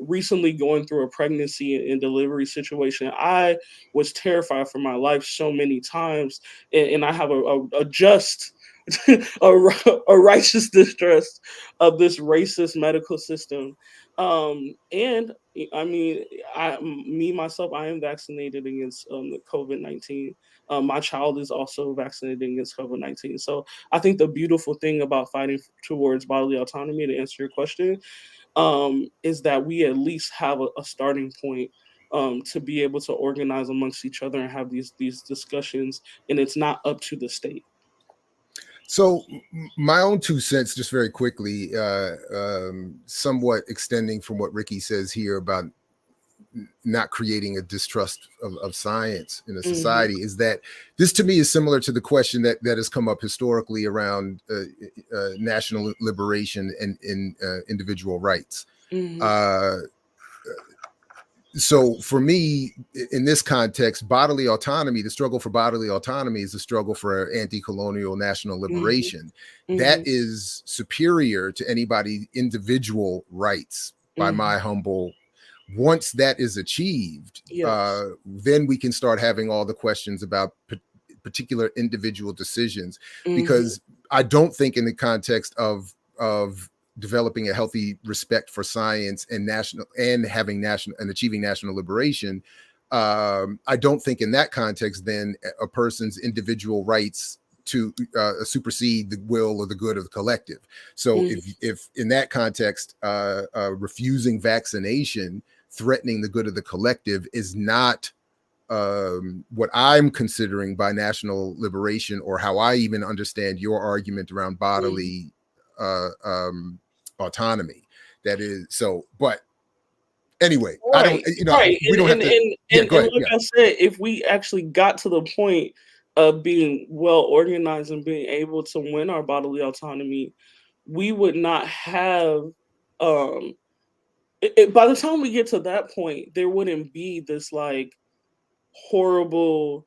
recently going through a pregnancy and delivery situation, I was terrified for my life so many times, and I have a just a righteous distrust of this racist medical system. And I mean, me myself, I am vaccinated against COVID-19. My child is also vaccinated against COVID-19. So I think the beautiful thing about fighting towards bodily autonomy, to answer your question, is that we at least have a starting point, to be able to organize amongst each other and have these discussions, and it's not up to the state. So my own 2 cents, just very quickly, somewhat extending from what Ricky says here about not creating a distrust of science in a society, is that this to me is similar to the question that has come up historically around national liberation and individual rights. So for me, in this context, bodily autonomy, the struggle for bodily autonomy is a struggle for anti-colonial national liberation. That is superior to anybody individual rights, by my humble. Once that is achieved, then we can start having all the questions about particular individual decisions, because I don't think in the context of developing a healthy respect for science and having national and achieving national liberation, I don't think in that context then a person's individual rights to supersede the will or the good of the collective. So if in that context, refusing vaccination, threatening the good of the collective is not what I'm considering by national liberation, or how I even understand your argument around bodily autonomy. That is so, but anyway, right. I don't, we don't have to. Go ahead. Like I said, if we actually got to the point of being well organized and being able to win our bodily autonomy, we would not have. By the time we get to that point, there wouldn't be this like horrible,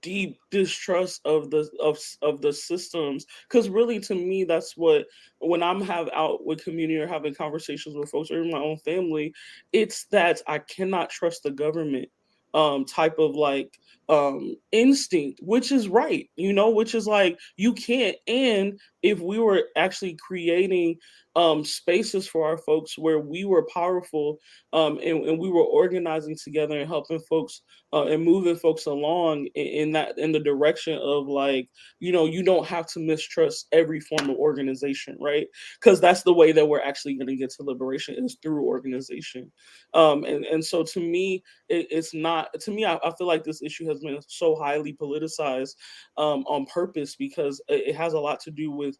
deep distrust of the systems, because really to me that's what, when I'm out with community or having conversations with folks or in my own family, it's that I cannot trust the government type of like instinct, which is right, which is like you can't. And if we were actually creating spaces for our folks where we were powerful, and we were organizing together and helping folks and moving folks along in the direction of like, you don't have to mistrust every form of organization, right? Because that's the way that we're actually going to get to liberation, is through organization. And so to me, it's not, to me, I feel like this issue has been so highly politicized on purpose, because it has a lot to do with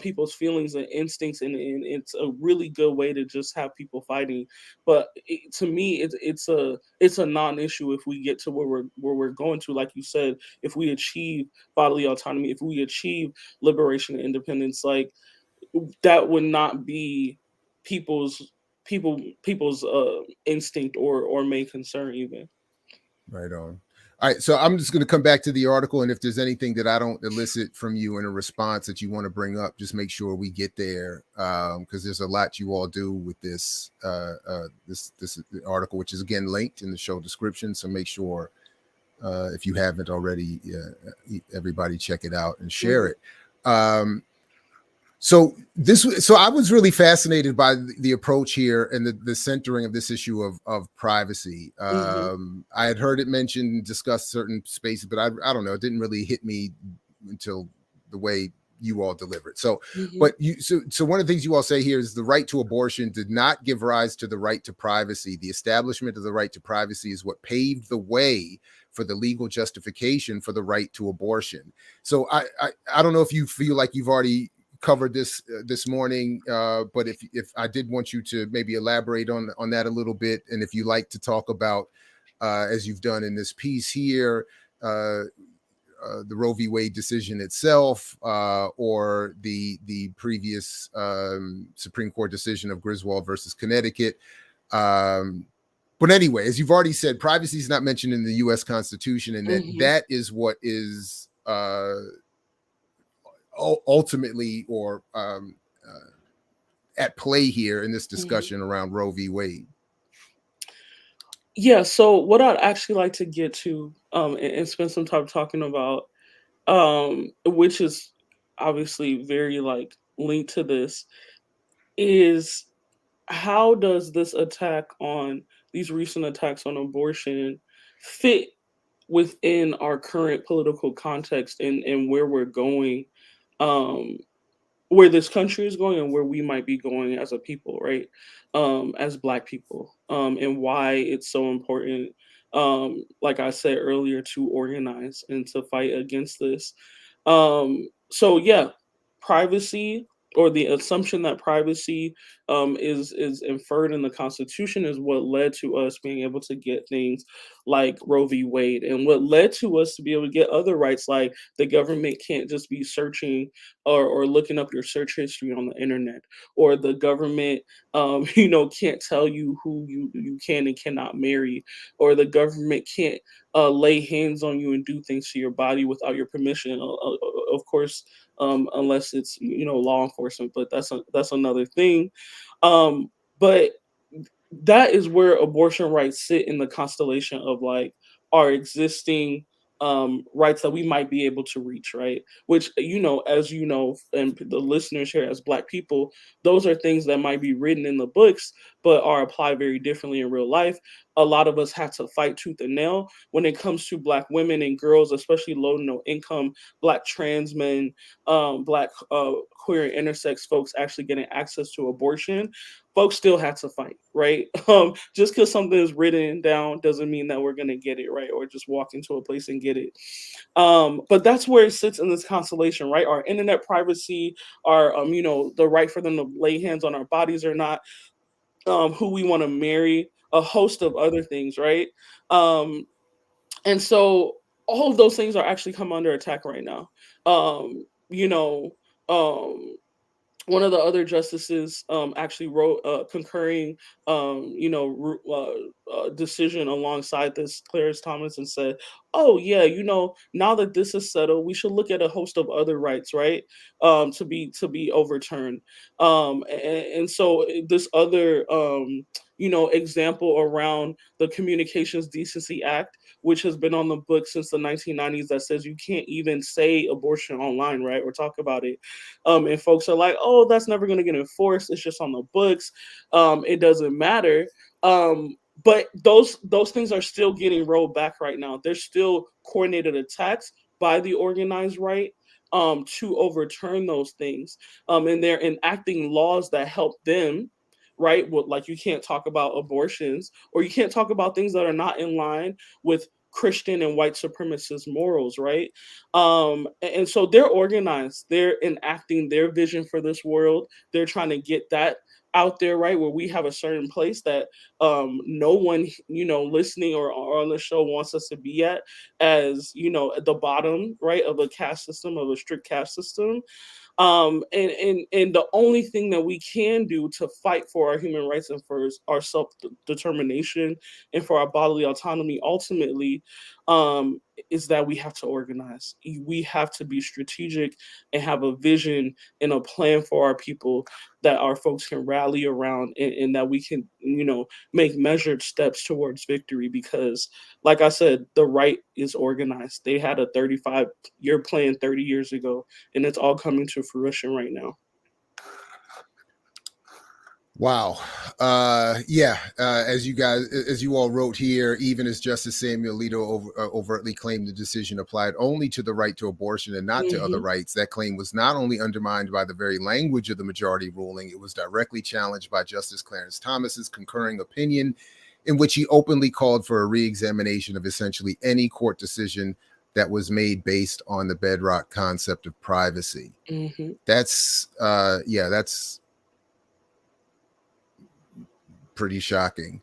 people's feelings and instincts, and it's a really good way to just have people fighting. But to me, it's a non-issue if we get to where we're going to, like you said, if we achieve bodily autonomy, if we achieve liberation and independence, like that would not be people's instinct or main concern even. Right on. All right, so I'm just going to come back to the article, and if there's anything that I don't elicit from you in a response that you want to bring up, just make sure we get there, because there's a lot you all do with this this article, which is again linked in the show description. So make sure, if you haven't already, everybody check it out and share it. So I was really fascinated by the approach here and the centering of this issue of privacy. I had heard it mentioned, discussed certain spaces, but I don't know, it didn't really hit me until the way you all delivered. So, but so one of the things you all say here is the right to abortion did not give rise to the right to privacy. The establishment of the right to privacy is what paved the way for the legal justification for the right to abortion. So I don't know if you feel like you've already covered this morning, but if I did want you to maybe elaborate on that a little bit, and if you like to talk about, as you've done in this piece here, the Roe v. Wade decision itself, or the previous Supreme Court decision of Griswold versus Connecticut. But anyway, as you've already said, privacy is not mentioned in the U.S. Constitution, and that is what is ultimately or at play here in this discussion around Roe v. Wade. Yeah, so what I'd actually like to get to and spend some time talking about, which is obviously very like linked to this, is how does this attack on these recent attacks on abortion fit within our current political context and where we're going, where this country is going and where we might be going as a people, right? As Black people, and why it's so important, like I said earlier, to organize and to fight against this. So yeah, privacy or the assumption that privacy is inferred in the Constitution is what led to us being able to get things like Roe v. Wade, and what led to us to be able to get other rights, like the government can't just be searching or looking up your search history on the internet, or the government can't tell you who you can and cannot marry, or the government can't lay hands on you and do things to your body without your permission. Of course, unless it's law enforcement, but that's another thing. But that is where abortion rights sit in the constellation of like our existing rights that we might be able to reach, right? Which, as you know, and the listeners here as Black people, those are things that might be written in the books, but are applied very differently in real life. A lot of us have to fight tooth and nail when it comes to Black women and girls, especially low to no income, Black trans men, Black queer and intersex folks actually getting access to abortion. Folks still have to fight, right? Just because something is written down doesn't mean that we're going to get it, right? Or just walk into a place and get it. But that's where it sits in this constellation, right? Our internet privacy, our, the right for them to lay hands on our bodies or not, who we want to marry, a host of other things, right? And so all of those things are actually come under attack right now. Um, you know, um, One of the other justices actually wrote a concurring, decision alongside this, Clarence Thomas, and said, "Oh yeah, now that this is settled, we should look at a host of other rights, right, to be overturned." And so this other, example around the Communications Decency Act, which has been on the book since the 1990s, that says you can't even say abortion online, right, or talk about it. And folks are like, oh, that's never going to get enforced. It's just on the books. It doesn't matter. But those things are still getting rolled back right now. There's still coordinated attacks by the organized right to overturn those things. And they're enacting laws that help them, right? Well, like you can't talk about abortions, or you can't talk about things that are not in line with Christian and white supremacist morals, right? And so they're organized, they're enacting their vision for this world. They're trying to get that out there, right? Where we have a certain place that no one, listening or on the show wants us to be as, at the bottom, right, of a caste system, of a strict caste system. And the only thing that we can do to fight for our human rights and for our self-determination and for our bodily autonomy ultimately is that we have to organize. We have to be strategic and have a vision and a plan for our people that our folks can rally around, and that we can, make measured steps towards victory. Because, like I said, the right is organized. They had a 35-year plan 30 years ago, and it's all coming to fruition right now. Wow. As you all wrote here, even as Justice Samuel Alito overtly claimed the decision applied only to the right to abortion and not to other rights, that claim was not only undermined by the very language of the majority ruling, it was directly challenged by Justice Clarence Thomas's concurring opinion, in which he openly called for a re-examination of essentially any court decision that was made based on the bedrock concept of privacy. That's pretty shocking.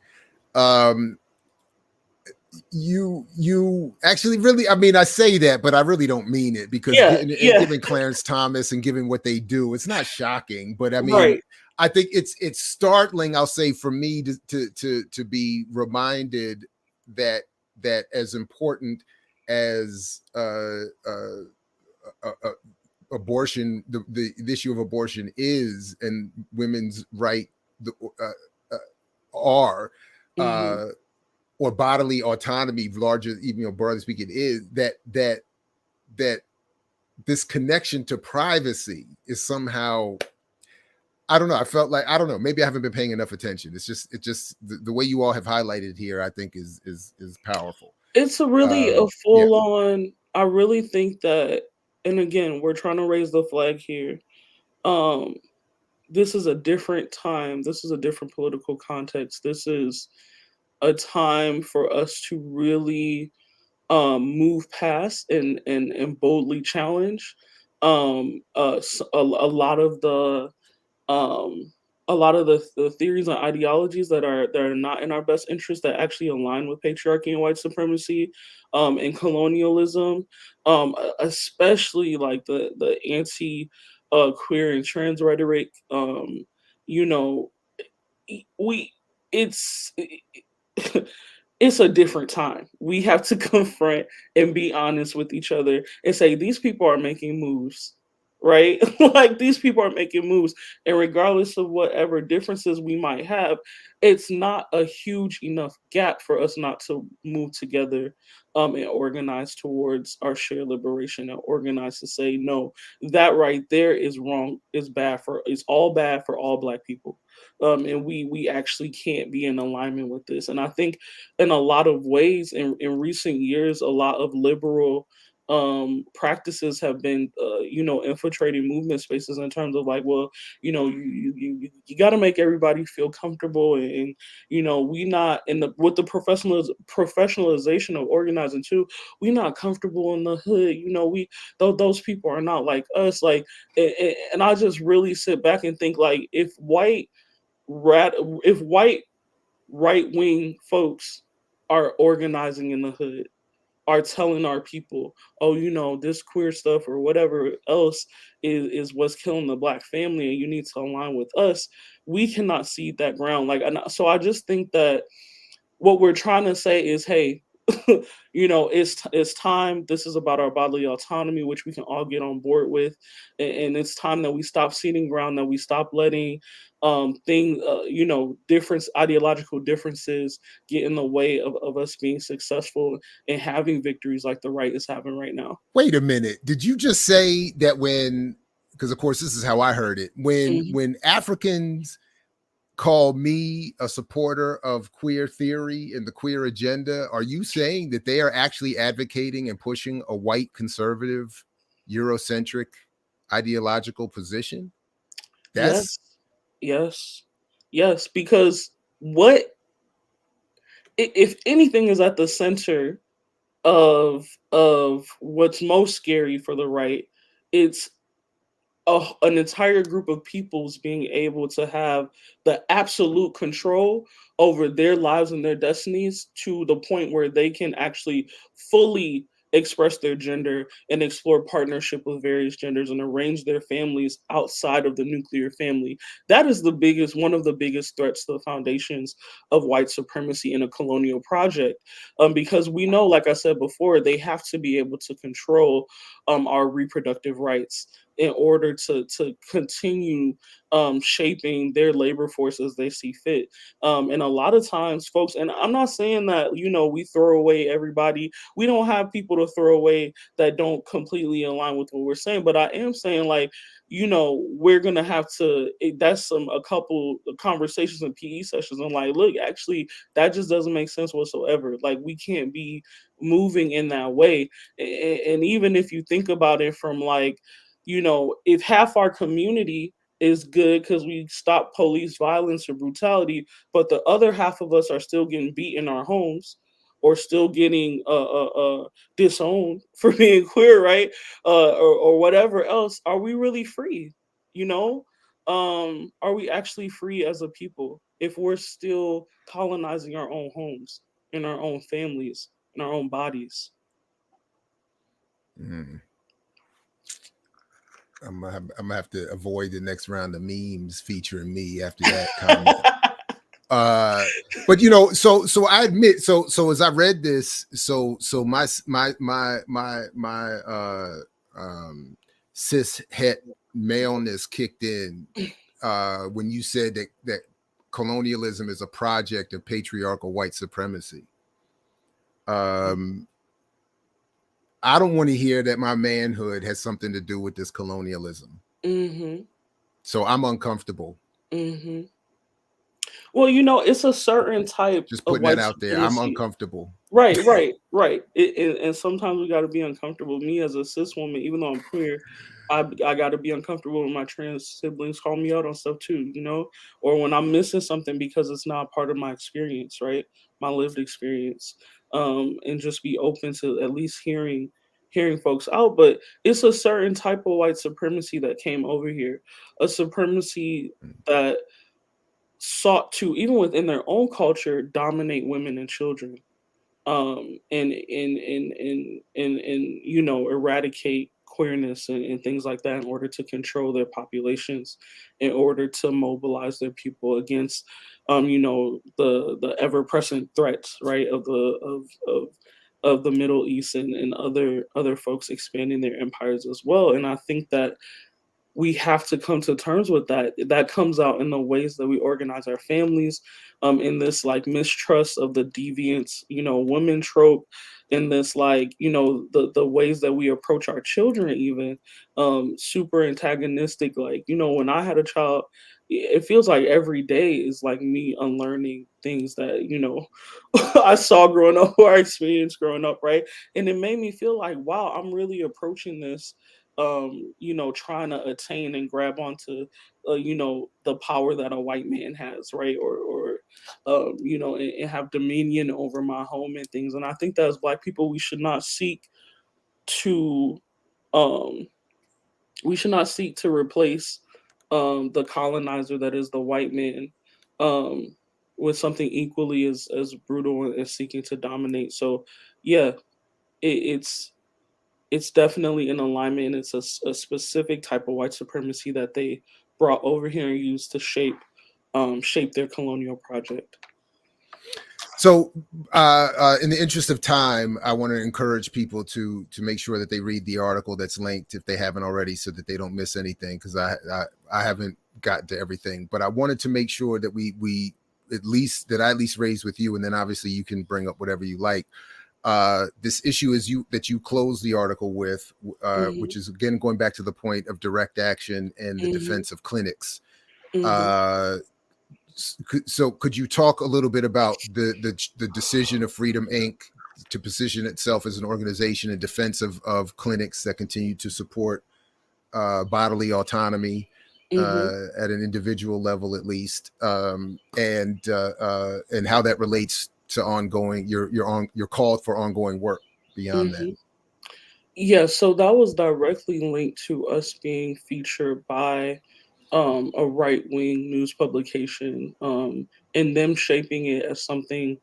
You actually really, I mean, I say that, but I really don't mean it, because given Clarence Thomas and given what they do, it's not shocking. But I mean, right. I think it's startling, I'll say, for me to be reminded that as important as abortion, the issue of abortion is, and women's right are, or bodily autonomy, larger, even broadly speaking, is that this connection to privacy is somehow, I don't know. I felt like, I don't know, maybe I haven't been paying enough attention. It's just the way you all have highlighted here, I think is powerful. It's a really a full on. I really think that, and again, we're trying to raise the flag here. This is a different time. This is a different political context. This is a time for us to really move past and boldly challenge a lot of the the theories and ideologies that are not in our best interest, that actually align with patriarchy and white supremacy, and colonialism, especially like the anti queer and trans rhetoric. You know, we it's it's a different time. We have to confront and be honest with each other and say these people are making moves, right? Like these people are making moves, and regardless of whatever differences we might have, it's not a huge enough gap for us not to move together, and organize towards our shared liberation, and organize to say no, that right there is wrong, is bad for, it's all bad for all Black people. And we actually can't be in alignment with this. And I think in a lot of ways in recent years, a lot of liberal practices have been infiltrating movement spaces in terms of like, well, you got to make everybody feel comfortable, and we not in the with the professionalization of organizing too, we not comfortable in the hood. We those people are not like us, like. And I just really sit back and think, like, if white right wing folks are organizing in the hood, are telling our people, oh, this queer stuff or whatever else is what's killing the Black family, and you need to align with us, we cannot cede that ground. Like, so I just think that what we're trying to say is, hey, it's time. This is about our bodily autonomy, which we can all get on board with, and it's time that we stop ceding ground, that we stop letting difference, ideological differences get in the way of us being successful and having victories like the right is having right now. Wait a minute. Did you just say that because of course this is how I heard it, when Africans call me a supporter of queer theory and the queer agenda, are you saying that they are actually advocating and pushing a white conservative Eurocentric ideological position? Yes, because if anything is at the center of what's most scary for the right, it's an entire group of peoples being able to have the absolute control over their lives and their destinies, to the point where they can actually fully express their gender and explore partnership with various genders and arrange their families outside of the nuclear family. That is one of the biggest threats to the foundations of white supremacy in a colonial project, because we know, like I said before, they have to be able to control our reproductive rights in order to continue shaping their labor force as they see fit. And a lot of times, folks, and I'm not saying that, we throw away everybody. We don't have people to throw away that don't completely align with what we're saying. But I am saying, like, we're going to have to, that's a couple of conversations and PE sessions. I'm like, look, actually, that just doesn't make sense whatsoever. Like, we can't be moving in that way. And even if you think about it from like, if half our community is good because we stop police violence or brutality, but the other half of us are still getting beat in our homes, or still getting disowned for being queer, right? Or whatever else, are we really free? Are we actually free as a people if we're still colonizing our own homes, in our own families, in our own bodies? I'm gonna have to avoid the next round of memes featuring me after that comment. But so I admit, so as I read this, so my cis het maleness kicked in when you said that colonialism is a project of patriarchal white supremacy. I don't want to hear that my manhood has something to do with this colonialism. So I'm uncomfortable. Well, it's a certain type. Just putting that out there. I'm uncomfortable. Right. And sometimes we got to be uncomfortable. Me as a cis woman, even though I'm queer, I got to be uncomfortable when my trans siblings call me out on stuff too, or when I'm missing something because it's not part of my experience, right? My lived experience. And just be open to at least hearing hearing folks out, but it's a certain type of white supremacy that came over here, a supremacy that sought to, even within their own culture, dominate women and children, and you know, eradicate queerness and things like that in order to control their populations, in order to mobilize their people against, you know, the ever present threats, right, of the Middle East and other folks expanding their empires as well. And I think that we have to come to terms with that. That comes out in the ways that we organize our families, in this like mistrust of the deviance, you know, women trope, in this like, you know, the ways that we approach our children, even super antagonistic. Like, you know, when I had a child, it feels like every day is like me unlearning things that, you know, I saw growing up or I experienced growing up, right? And it made me feel like, wow, I'm really approaching this, you know, trying to attain and grab onto, you know, the power that a white man has, right? Or you know, and have dominion over my home and things. And I think that as Black people, to, um, we should not seek to replace, the colonizer that is the white man, um, with something equally as brutal and seeking to dominate. So, yeah, it's definitely in alignment. And it's a specific type of white supremacy that they brought over here and used to shape their colonial project. So, in the interest of time, I want to encourage people to make sure that they read the article that's linked if they haven't already, so that they don't miss anything. Because I haven't gotten to everything, but I wanted to make sure that we at least raise with you, and then obviously you can bring up whatever you like. This issue is you close the article with, which is again going back to the point of direct action and the defense of clinics. So could you talk a little bit about the decision of Freedom Inc. to position itself as an organization in defense of clinics that continue to support bodily autonomy at an individual level, at least, and how that relates to ongoing your call for ongoing work beyond that? Yeah, so that was directly linked to us being featured by, a right wing news publication, and them shaping it as something,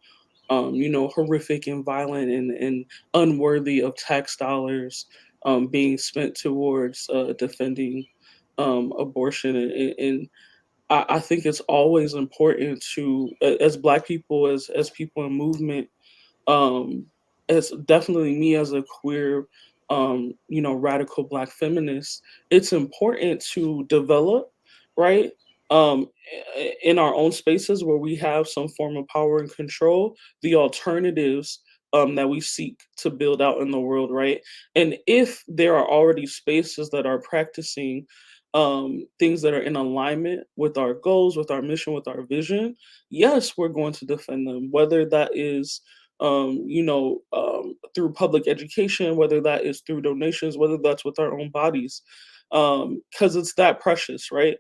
you know, horrific and violent and unworthy of tax dollars, being spent towards, defending, abortion. And I think it's always important to, as Black people, as people in movement, um, as definitely me as a queer, you know, radical Black feminist, it's important to develop, right? In our own spaces where we have some form of power and control, the alternatives, that we seek to build out in the world, right? And if there are already spaces that are practicing, things that are in alignment with our goals, with our mission, with our vision, yes, we're going to defend them, whether that is, you know, through public education, whether that is through donations, whether that's with our own bodies, because it's that precious, right?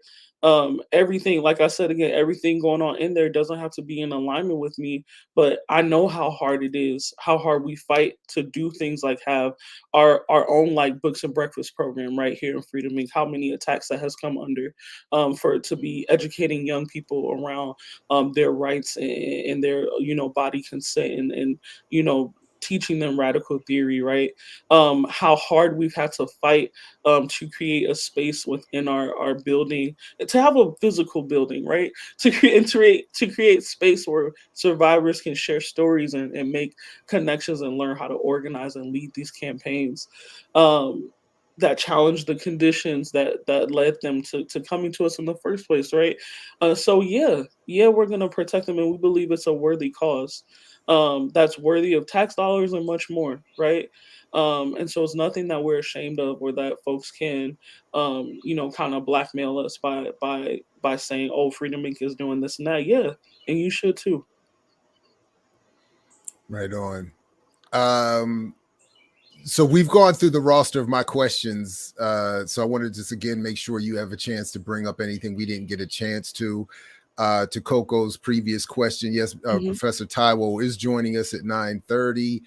Everything, like I said again, everything going on in there doesn't have to be in alignment with me, but I know how hard it is, how hard we fight to do things like have our own like books and breakfast program right here in Freedom Inc. How many attacks that has come under, for it to be educating young people around, their rights and their, you know, body consent and you know, teaching them radical theory, right? How hard we've had to fight, to create a space within our building, to have a physical building, right? To create space where survivors can share stories and make connections and learn how to organize and lead these campaigns, that challenge the conditions that led them to coming to us in the first place, right? So yeah, we're gonna protect them, and we believe it's a worthy cause, that's worthy of tax dollars and much more, right? And so it's nothing that we're ashamed of, or that folks can, you know, kind of blackmail us by saying, "Oh, Freedom Inc. is doing this and that." Yeah, and you should too. Right on. So we've gone through the roster of my questions. So I wanted to just again make sure you have a chance to bring up anything we didn't get a chance to. To Coco's previous question, yes, Professor Taiwo is joining us at 9:30.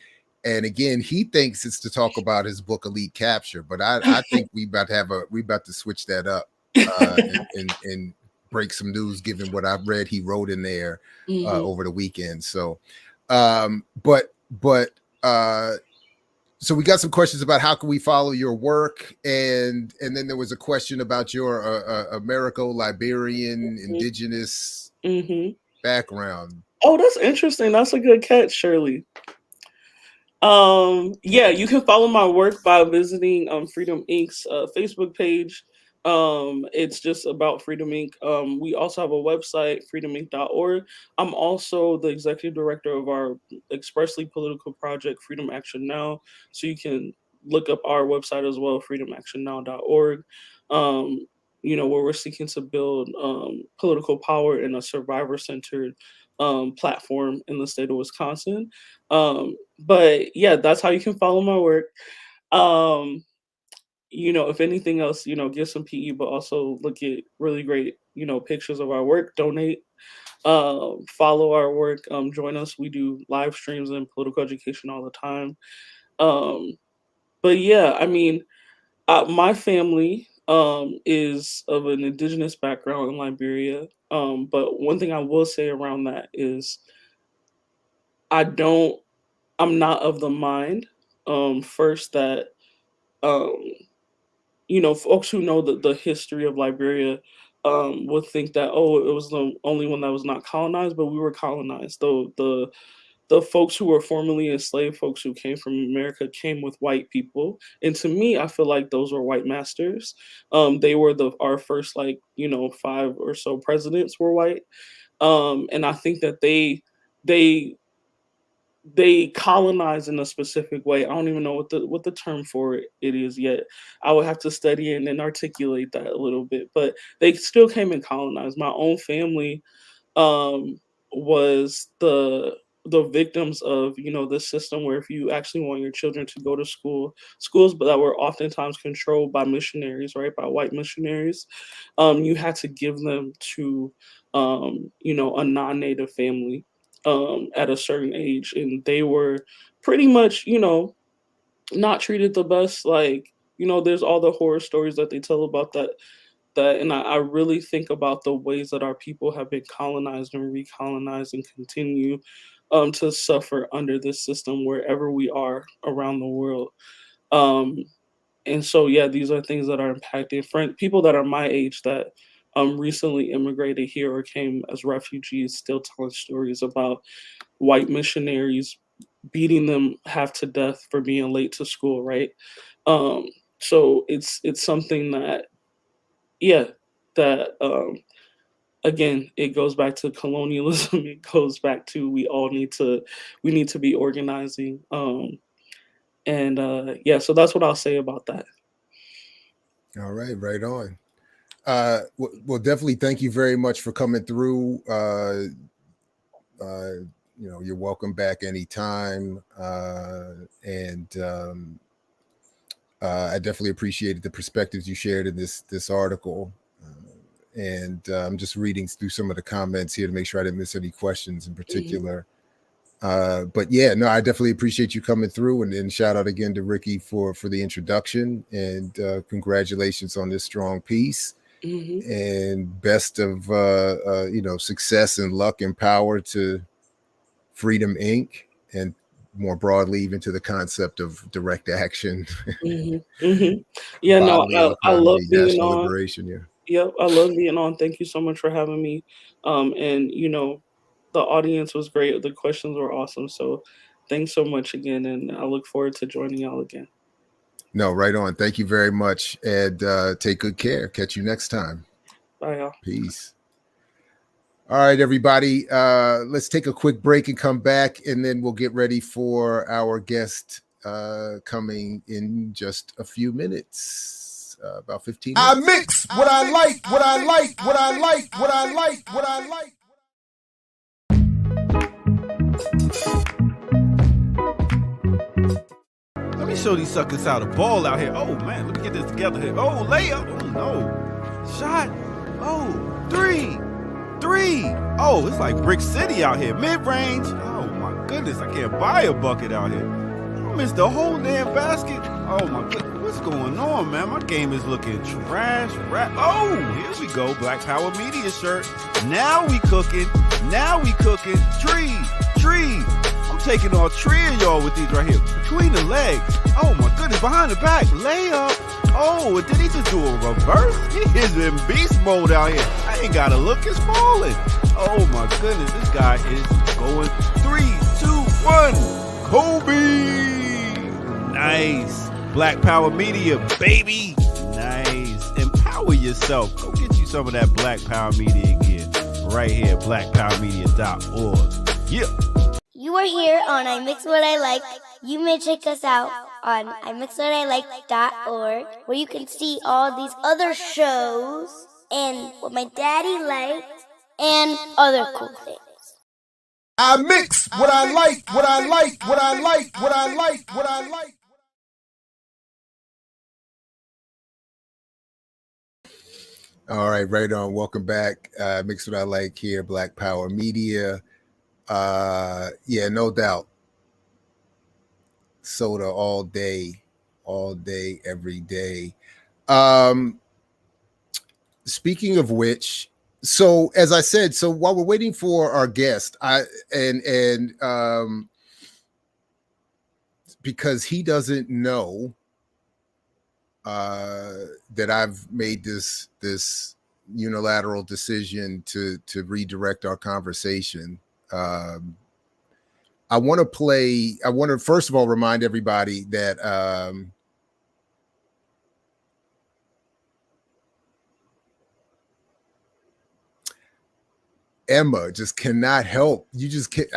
And again, he thinks it's to talk about his book Elite Capture, but I think we about to switch that up and break some news, given what I've read he wrote in there over the weekend. So, so we got some questions about how can we follow your work, and then there was a question about your Americo-Liberian indigenous background. Oh, that's interesting. That's a good catch, Shirley. Yeah, you can follow my work by visiting Freedom Inc.'s Facebook page. It's just about Freedom Inc. We also have a website, freedominc.org. I'm also the executive director of our expressly political project, Freedom Action Now. So you can look up our website as well, freedomactionnow.org. Where we're seeking to build political power in a survivor-centered platform in the state of Wisconsin. But yeah, that's how you can follow my work. If anything else, get some PE, but also look at really great, pictures of our work, donate, follow our work, join us. We do live streams and political education all the time. But yeah, I mean, my family is of an indigenous background in Liberia. But one thing I will say around that is I'm not of the mind, first, that folks who know the history of Liberia would think that, it was the only one that was not colonized, but we were colonized. Though the folks who were formerly enslaved, folks who came from America, came with white people, and to me, I feel like those were white masters. They were our first 5 or so presidents were white, and I think that they colonize in a specific way. I don't even know what the term for it is yet. I would have to study it and then articulate that a little bit, but they still came and colonized. My own family was the victims of this system where if you actually want your children to go to schools that were oftentimes controlled by missionaries, right, by white missionaries, you had to give them to a non-native family at a certain age, and they were pretty much not treated the best. There's all the horror stories that they tell about that, and I really think about the ways that our people have been colonized and recolonized and continue to suffer under this system wherever we are around the world. And so, yeah, these are things that are impacting people that are my age that recently immigrated here or came as refugees, still telling stories about white missionaries beating them half to death for being late to school, right? So it's something that, again, it goes back to colonialism. It goes back to we need to be organizing. So that's what I'll say about that. All right, right on. Well, definitely thank you very much for coming through. You're welcome back anytime. I definitely appreciated the perspectives you shared in this article. And I'm just reading through some of the comments here to make sure I didn't miss any questions in particular. But yeah, no, I definitely appreciate you coming through, and shout out again to Ricky for the introduction, and congratulations on this strong piece. And best of success and luck and power to Freedom Inc. and more broadly even to the concept of direct action. Yeah, no, I love being on. Liberation, yeah. Yep, I love being on. Thank you so much for having me. And the audience was great. The questions were awesome. So thanks so much again, and I look forward to joining y'all again. No, right on. Thank you very much, and take good care. Catch you next time. Bye, y'all. Peace. All right, everybody. Let's take a quick break and come back, and then we'll get ready for our guest coming in just a few minutes. About 15 minutes. I mix what I like, what I like, what I like, what I like, what I like. Let me show these suckers how to ball out here. Oh, man, let me get this together here. Oh, layup. Oh, no. Shot. Oh, three. Oh, it's like Brick City out here. Mid-range. Oh, my goodness. I can't buy a bucket out here. I missed the whole damn basket. Oh my goodness, what's going on, man? My game is looking trash. Oh, here we go. Black Power Media shirt. Now we cooking. Now we cooking. Tree. I'm taking all three of y'all with these right here. Between the legs. Oh my goodness, behind the back. Layup. Oh, did he just do a reverse? He is in beast mode out here. I ain't gotta look, it's falling. Oh my goodness, this guy is going 3, 2, 1. Kobe. Nice. Black Power Media, baby. Nice. Empower yourself. Go get you some of that Black Power Media again. Right here, blackpowermedia.org. Yeah. You are here on I Mix What I Like. You may check us out on imixwhatilike.org, where you can see all these other shows and what my daddy likes and other cool things. I mix what I like, what I like, what I like, what I like, what I like. All right, right on. Welcome back. Mix What I Like here, Black Power Media. Yeah, no doubt. Soda all day, every day. Speaking of which, so as I said, so while we're waiting for our guest, because he doesn't know that I've made this unilateral decision to redirect our conversation. I want to first of all remind everybody that Emma just cannot help. You just can't.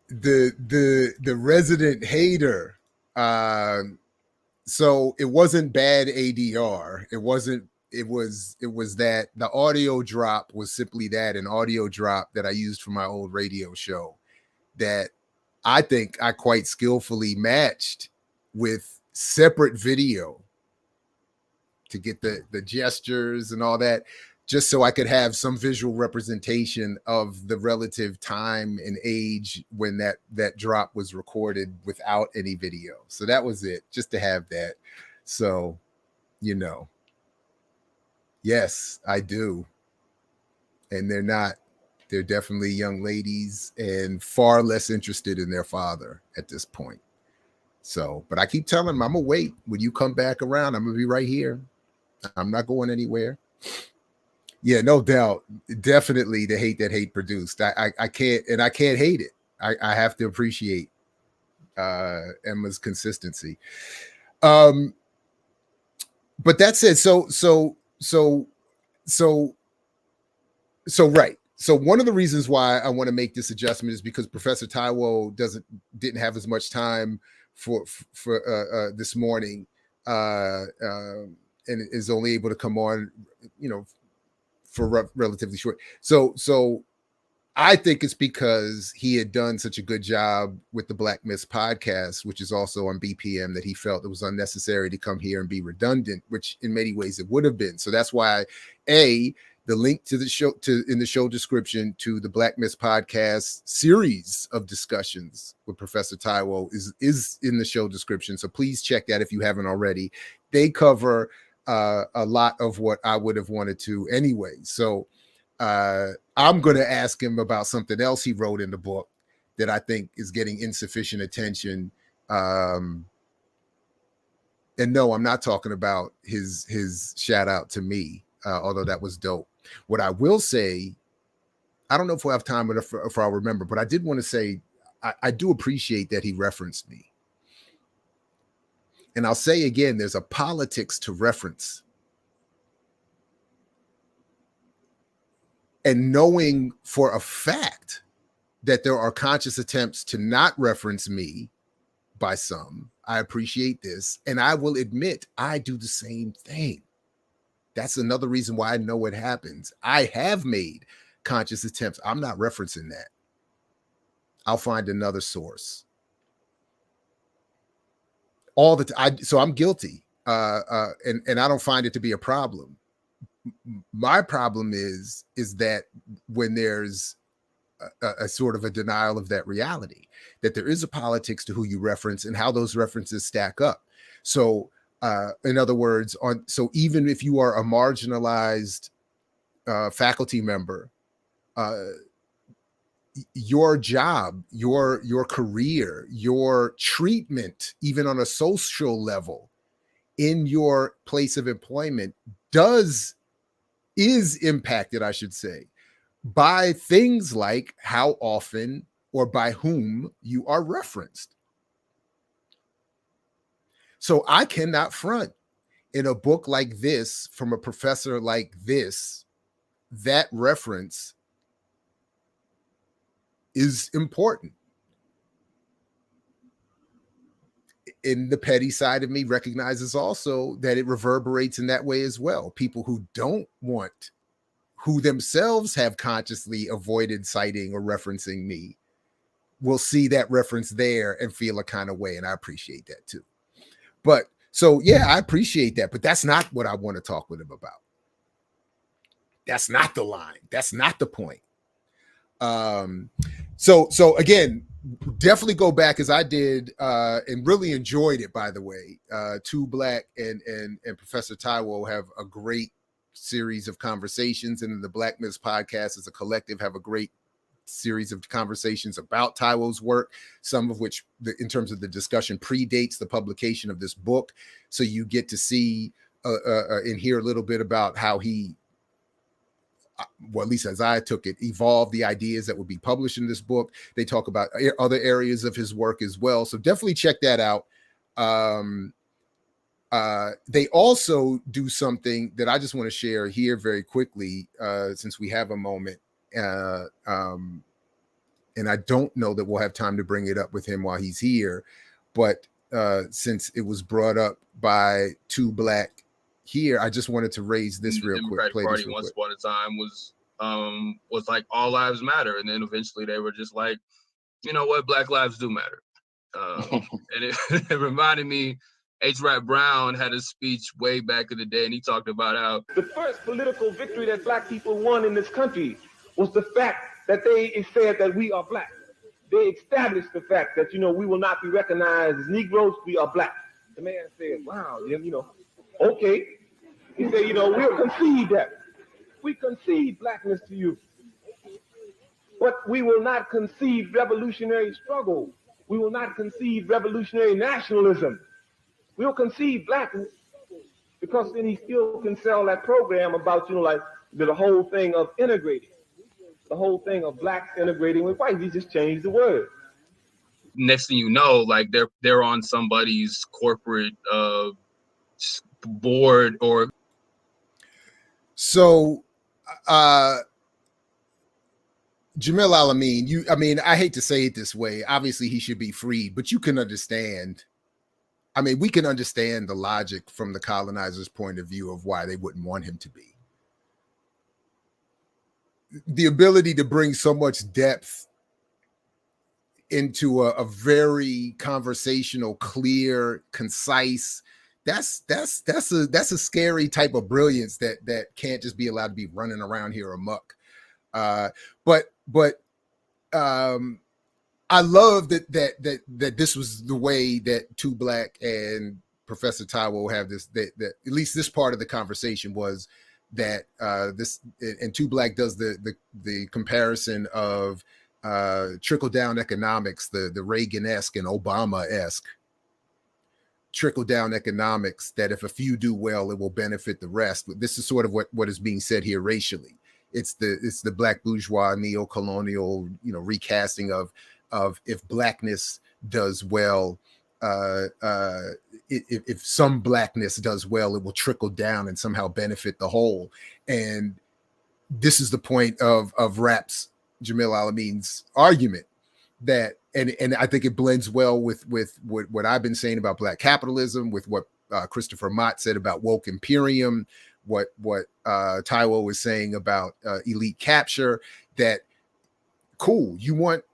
the resident hater. So it wasn't bad ADR. It was that the audio drop was simply that, an audio drop that I used for my old radio show that I think I quite skillfully matched with separate video to get the gestures and all that, just so I could have some visual representation of the relative time and age when that drop was recorded without any video. So that was it, just to have that. So, yes, I do. And they're definitely young ladies and far less interested in their father at this point. So, but I keep telling them, I'm gonna wait. When you come back around, I'm gonna be right here. I'm not going anywhere. Yeah, no doubt. Definitely the hate that hate produced. I can't hate it. I have to appreciate Emma's consistency. But that said, so right. So one of the reasons why I want to make this adjustment is because Professor Taiwo didn't have as much time for this morning, and is only able to come on, for relatively short. So I think it's because he had done such a good job with the Blackness podcast, which is also on BPM, that he felt it was unnecessary to come here and be redundant, which in many ways it would have been. So that's why the link to the show in the show description to the Blackness podcast series of discussions with Professor Taiwo is in the show description. So please check that if you haven't already. They cover a lot of what I would have wanted to anyway. So I'm going to ask him about something else he wrote in the book that I think is getting insufficient attention. And no, I'm not talking about his shout out to me, although that was dope. What I will say, I don't know if we'll have time enough if I'll remember, but I did want to say, I do appreciate that he referenced me. And I'll say again, there's a politics to reference. And knowing for a fact that there are conscious attempts to not reference me by some, I appreciate this. And I will admit, I do the same thing. That's another reason why I know it happens. I have made conscious attempts. I'm not referencing that. I'll find another source. All the time. So I'm guilty. And I don't find it to be a problem. My problem is that when there's a sort of a denial of that reality, that there is a politics to who you reference and how those references stack up. So in other words, so even if you are a marginalized faculty member, your job, your career, your treatment, even on a social level in your place of employment is impacted, I should say, by things like how often or by whom you are referenced. So I cannot front in a book like this from a professor like this, that reference is important. And the petty side of me recognizes also that it reverberates in that way as well. People who don't want, who themselves have consciously avoided citing or referencing me, will see that reference there and feel a kind of way. And I appreciate that too. But so, yeah, I appreciate that. But that's not what I want to talk with him about. That's not the line. That's not the point. So again, definitely go back as I did and really enjoyed it, by the way. Two Black and Professor Taiwo have a great series of conversations, and the Blackness podcast as a collective have a great series of conversations about Taiwo's work, some of which in terms of the discussion predates the publication of this book. So you get to see and hear a little bit about how he, well, at least as I took it, evolved the ideas that would be published in this book. They talk about other areas of his work as well. So definitely check that out. They also do something that I just want to share here very quickly, since we have a moment. And I don't know that we'll have time to bring it up with him while he's here, but since it was brought up by Two Black here, I just wanted to raise this real quick. The Democratic Party once upon a time was like all lives matter, and then eventually they were just like, you know what, Black lives do matter. And it reminded me, H. Rap Brown had a speech way back in the day, and he talked about how the first political victory that Black people won in this country was the fact that they said that we are Black. They established the fact that, you know, we will not be recognized as Negroes, we are Black. The man said, wow, you know, okay. He said, you know, we'll concede that. We concede Blackness to you. But we will not concede revolutionary struggle. We will not concede revolutionary nationalism. We'll concede Blackness, because then he still can sell that program about, you know, like the whole thing of integrating. The whole thing of Blacks integrating with whites. He just changed the word. Next thing you know, like they're on somebody's corporate board or. So, Jamil Al-Amin, I mean, I hate to say it this way. Obviously, he should be freed, but you can understand. I mean, we can understand the logic from the colonizers' point of view of why they wouldn't want him to be. The ability to bring so much depth into a very conversational, clear, concise, that's a scary type of brilliance that can't just be allowed to be running around here amok. But I love that this was the way that Two Black and Professor Taiwo have this, that at least this part of the conversation was that this, and Two Black does the comparison of trickle-down economics, the Reagan-esque and Obama-esque trickle-down economics, that if a few do well, it will benefit the rest. This is sort of what is being said here racially. It's the Black bourgeois neo-colonial, you know, recasting of if Blackness does well, if some Blackness does well, it will trickle down and somehow benefit the whole. And this is the point of Rap's, Jamil Al-Amin's argument, that, and I think it blends well with what I've been saying about Black capitalism, with what Christopher Mott said about woke imperium, what Taiwo was saying about elite capture. That cool, you want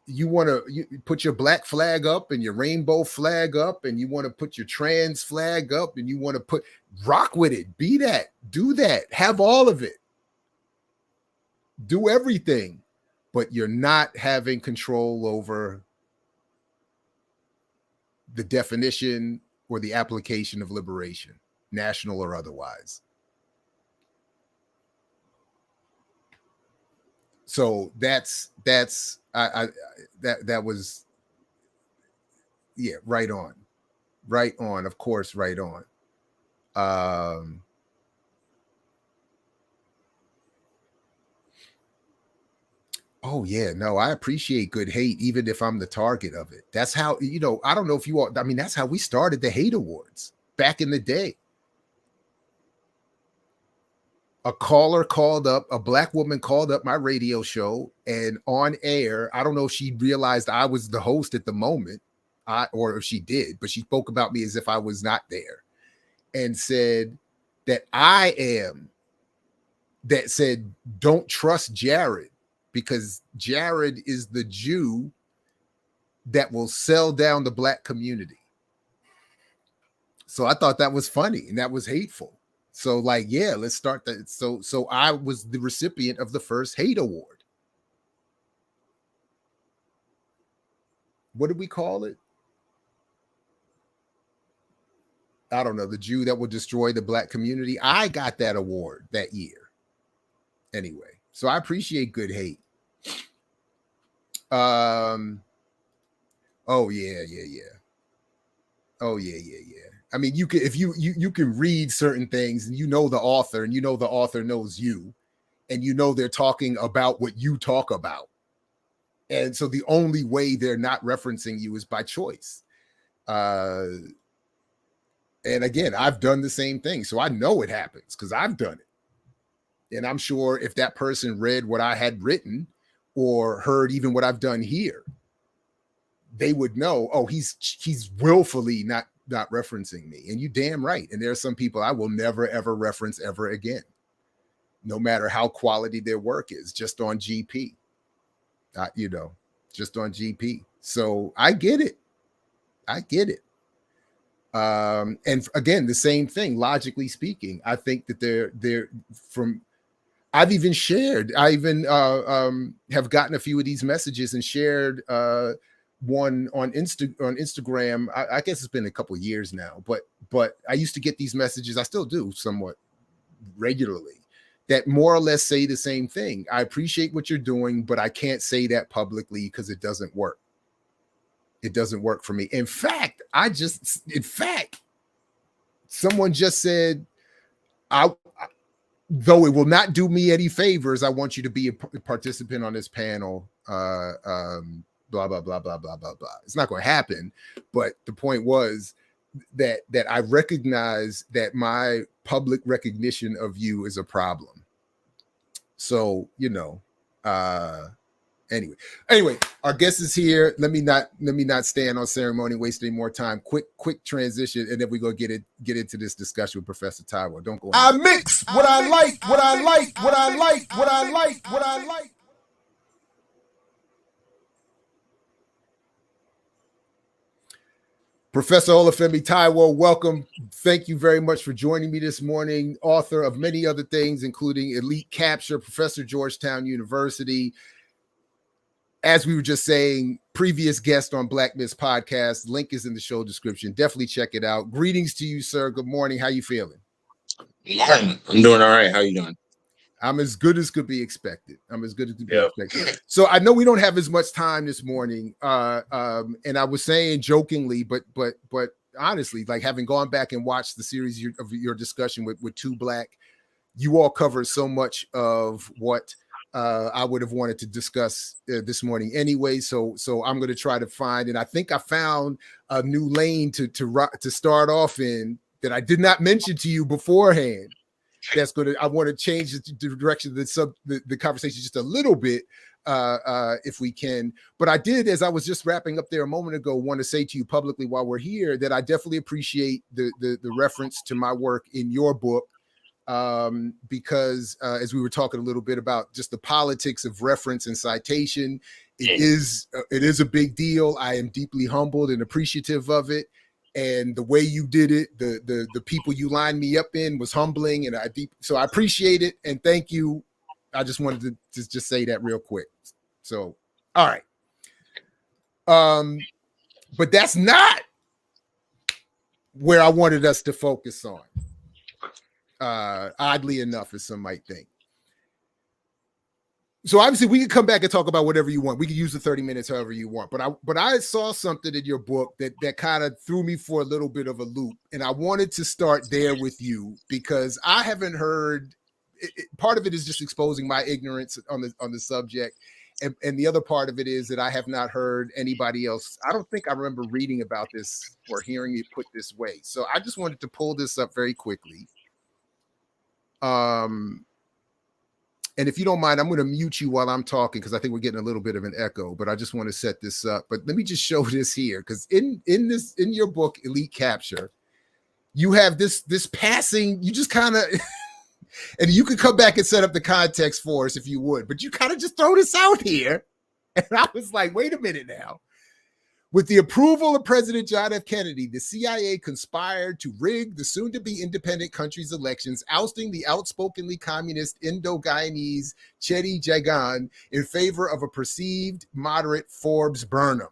you want to put your black flag up and your rainbow flag up, and you want to put your trans flag up, and you want to rock with it, be that, do that, have all of it, do everything, but you're not having control over the definition or the application of liberation, national or otherwise. So that was, yeah, right on, of course, right on. Oh yeah, no, I appreciate good hate, even if I'm the target of it. That's how, I don't know if you all, I mean, that's how we started the hate awards back in the day. A caller called up, a black woman called up my radio show, and on air, I don't know if she realized I was the host at the moment, or if she did, but she spoke about me as if I was not there, and said that said, don't trust Jared, because Jared is the Jew that will sell down the black community. So I thought that was funny and that was hateful. So like, yeah, let's start that. So I was the recipient of the first hate award. What did we call it? I don't know. The Jew that will destroy the black community. I got that award that year. Anyway, so I appreciate good hate. Oh yeah. Oh yeah. I mean, you can, if you can read certain things and the author, and the author knows you, and they're talking about what you talk about. And so the only way they're not referencing you is by choice. And again, I've done the same thing. So I know it happens because I've done it. And I'm sure if that person read what I had written or heard even what I've done here, they would know, oh, he's willfully not referencing me. And you damn right. And there are some people I will never, ever reference ever again, no matter how quality their work is, just on GP, just on GP. So I get it. And again, the same thing, logically speaking, I think that they're from, I even have gotten a few of these messages and shared one on Instagram. I guess it's been a couple of years now, but I used to get these messages. I still do somewhat regularly, that more or less say the same thing. I appreciate what you're doing, but I can't say that publicly because it doesn't work. It doesn't work for me. In fact, someone just said, though it will not do me any favors, I want you to be a participant on this panel. Blah, blah, blah, blah, blah, blah, blah. It's not going to happen. But the point was that I recognize that my public recognition of you is a problem. So, anyway, our guest is here. Let me not stand on ceremony, waste any more time. Quick transition, and then we're going to get into this discussion with Professor Taiwo. Don't go. I mix what I like. Professor Olúfẹ Taiwo, welcome. Thank you very much for joining me this morning. Author of many other things, including Elite Capture, Professor Georgetown University. As we were just saying, previous guest on Blackness podcast. Link is in the show description. Definitely check it out. Greetings to you, sir. Good morning. How you feeling? I'm doing all right. How you doing? I'm as good as could be expected. Expected. So I know we don't have as much time this morning. And I was saying jokingly, but honestly, like having gone back and watched the series of your discussion with Two Black, you all covered so much of what I would have wanted to discuss this morning anyway. So I'm going to try to find, and I think I found a new lane to start off in that I did not mention to you beforehand. I want to change the direction of the conversation just a little bit, if we can. But I did, as I was just wrapping up there a moment ago, want to say to you publicly while we're here that I definitely appreciate the reference to my work in your book, because as we were talking a little bit about just the politics of reference and citation, is a big deal. I am deeply humbled and appreciative of it. And the way you did it, the people you lined me up in was humbling, and so I appreciate it and thank you. I just wanted to just say that real quick. So, all right. But that's not where I wanted us to focus on. Oddly enough, as some might think. So obviously we can come back and talk about whatever you want. We can use the 30 minutes however you want. But I saw something in your book that kind of threw me for a little bit of a loop. And I wanted to start there with you because I haven't heard part of it is just exposing my ignorance on the subject. And the other part of it is that I have not heard anybody else. I don't think I remember reading about this or hearing it put this way. So I just wanted to pull this up very quickly. And if you don't mind, I'm going to mute you while I'm talking because I think we're getting a little bit of an echo, but I just want to set this up. But let me just show this here because in your book, Elite Capture, you have this passing, you just kind of, and you could come back and set up the context for us if you would, but you kind of just throw this out here. And I was like, wait a minute now. With the approval of President John F. Kennedy, the CIA conspired to rig the soon-to-be independent country's elections, ousting the outspokenly communist Indo-Guyanese Chedi Jagan in favor of a perceived moderate Forbes Burnham.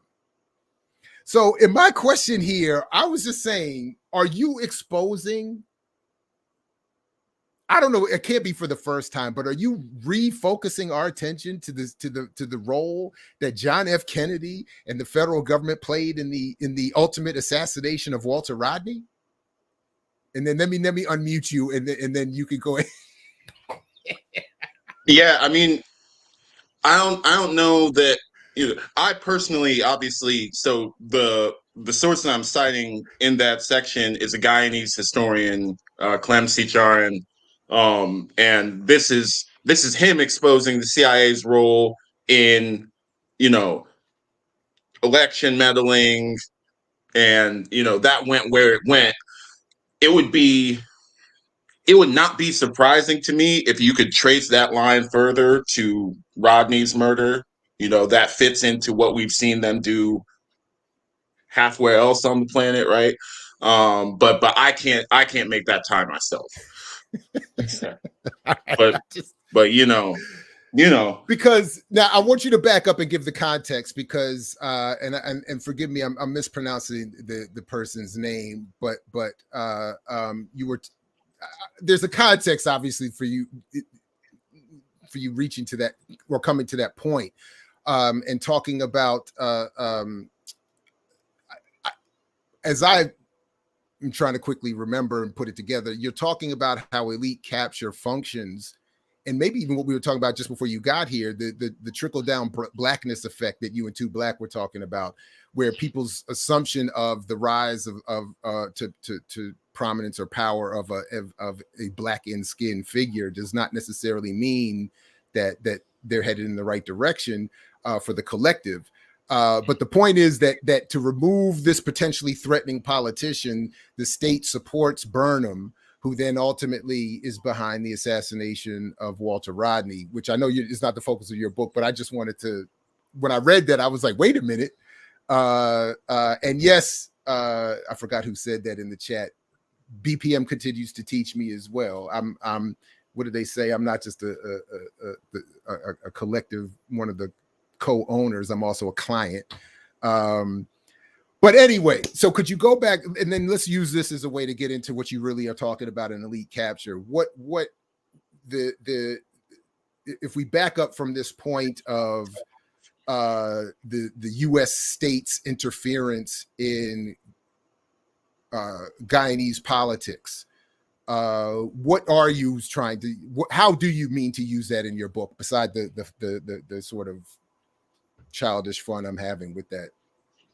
So in my question here, I was just saying, are you exposing, I don't know, it can't be for the first time, but are you refocusing our attention to the role that John F. Kennedy and the federal government played in the ultimate assassination of Walter Rodney? And then let me unmute you, and then you can go ahead. Yeah, I mean, I don't know that. I personally, obviously, so the source that I'm citing in that section is a Guyanese historian, Clem Citation. And this is him exposing the CIA's role in, election meddling, and that went where it went. It would not be surprising to me if you could trace that line further to Rodney's murder. That fits into what we've seen them do halfwhere else on the planet, right? But I can't make that tie myself. but because now I want you to back up and give the context because and forgive me, I'm mispronouncing the person's name, but you were there's a context obviously for you reaching to that or coming to that point and talking about as I'm trying to quickly remember and put it together, you're talking about how elite capture functions, and maybe even what we were talking about just before you got here, the trickle down blackness effect that you and Two Black were talking about, where people's assumption of the rise to prominence or power of a black in skin figure does not necessarily mean that they're headed in the right direction for the collective. But the point is that to remove this potentially threatening politician, the state supports Burnham, who then ultimately is behind the assassination of Walter Rodney, which I know is not the focus of your book, but I just wanted to, when I read that, I was like, wait a minute. And yes, I forgot who said that in the chat. BPM continues to teach me as well. I'm what did they say? I'm not just a collective, one of the co-owners. I'm also a client. But anyway, so could you go back and then let's use this as a way to get into what you really are talking about in elite capture. What if we back up from this point of the U.S. state's interference in Guyanese politics, what are you trying to? How do you mean to use that in your book? Beside the sort of childish fun I'm having with that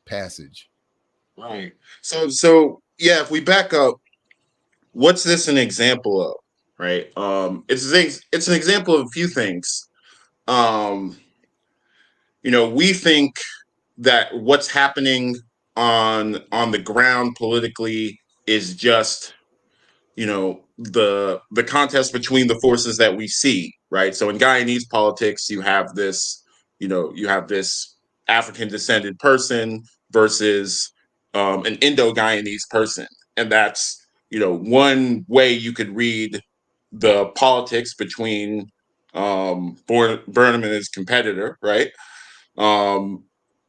passage. Right. So yeah, if we back up, what's this an example of? Right. It's an example of a few things. We think that what's happening on the ground politically is just, the contest between the forces that we see, right? So in Guyanese politics, you have this you have this African descended person versus an Indo-Guyanese person. And that's, one way you could read the politics between Burnham and his competitor, right?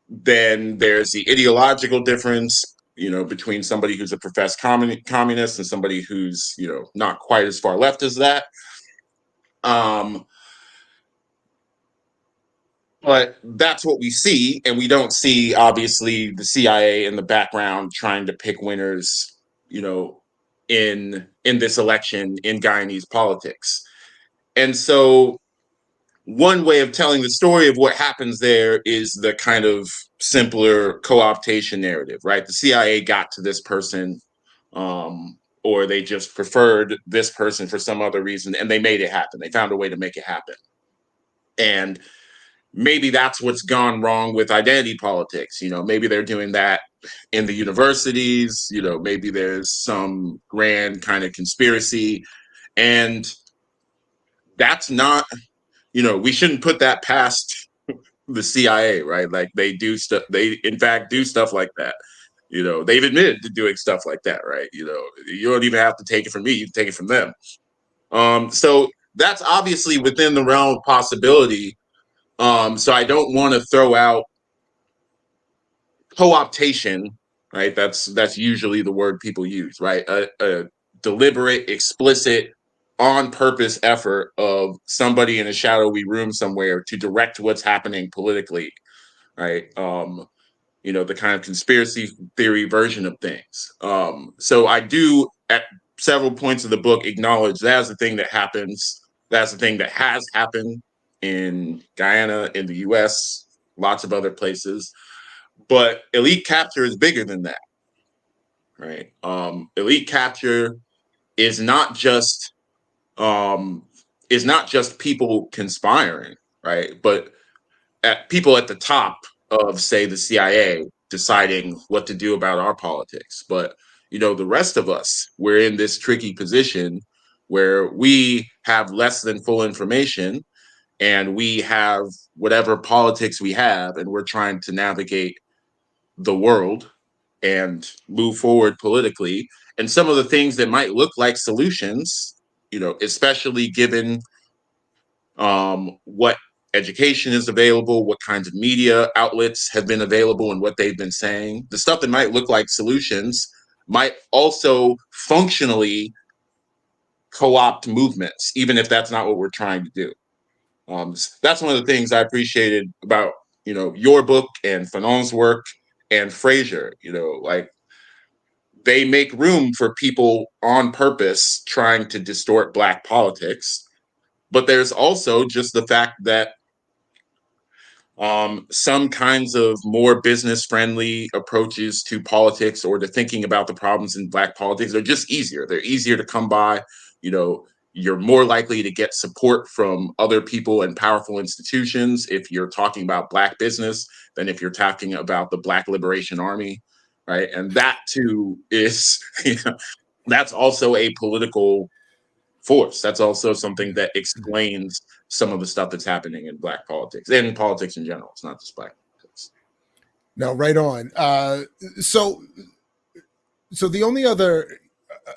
Then there's the ideological difference, between somebody who's a professed communist and somebody who's, not quite as far left as that. But that's what we see, and we don't see, obviously, the CIA in the background trying to pick winners, in this election in Guyanese politics. And so one way of telling the story of what happens there is the kind of simpler co-optation narrative, right? The CIA got to this person, or they just preferred this person for some other reason, and they made it happen. They found a way to make it happen. And maybe that's what's gone wrong with identity politics. Maybe they're doing that in the universities, maybe there's some grand kind of conspiracy. And that's not, we shouldn't put that past the CIA, right? Like they do stuff, they in fact do stuff like that. They've admitted to doing stuff like that, right? You don't even have to take it from me, you can take it from them. So that's obviously within the realm of possibility. So I don't want to throw out co-optation, right? That's usually the word people use, right? A deliberate, explicit, on purpose effort of somebody in a shadowy room somewhere to direct what's happening politically, right? The kind of conspiracy theory version of things. So I do, at several points of the book, acknowledge that's the thing that happens. That's the thing that has happened in Guyana, in the US, lots of other places. But elite capture is bigger than that, right? Elite capture is not just people conspiring, right? But people at the top of, say, the CIA deciding what to do about our politics. But the rest of us, we're in this tricky position where we have less than full information, and we have whatever politics we have, and we're trying to navigate the world and move forward politically. And some of the things that might look like solutions, especially given what education is available, what kinds of media outlets have been available and what they've been saying, the stuff that might look like solutions might also functionally co-opt movements, even if that's not what we're trying to do. That's one of the things I appreciated about, your book and Fanon's work and Fraser, like they make room for people on purpose trying to distort Black politics. But there's also just the fact that some kinds of more business-friendly approaches to politics or to thinking about the problems in Black politics are just easier. They're easier to come by. You're more likely to get support from other people and powerful institutions if you're talking about Black business than if you're talking about the Black Liberation Army, right? And that too is, that's also a political force. That's also something that explains some of the stuff that's happening in Black politics and politics in general. It's not just Black politics. No, right on. So the only other,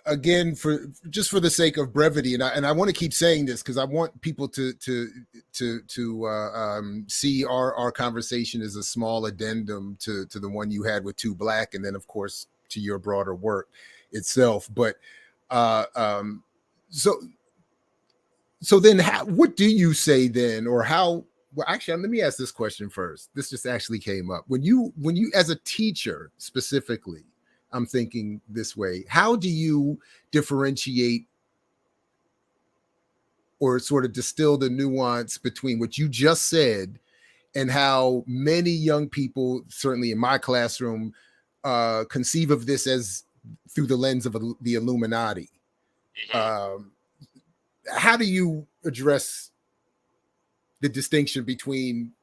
again, for the sake of brevity, and I want to keep saying this because I want people to see our conversation as a small addendum to the one you had with Two Black, and then of course to your broader work itself. But so then what do you say then, or how? Well, actually, let me ask this question first. This just actually came up when you as a teacher specifically. I'm thinking this way. How do you differentiate or sort of distill the nuance between what you just said and how many young people, certainly in my classroom, conceive of this as through the lens of the Illuminati? How do you address the distinction between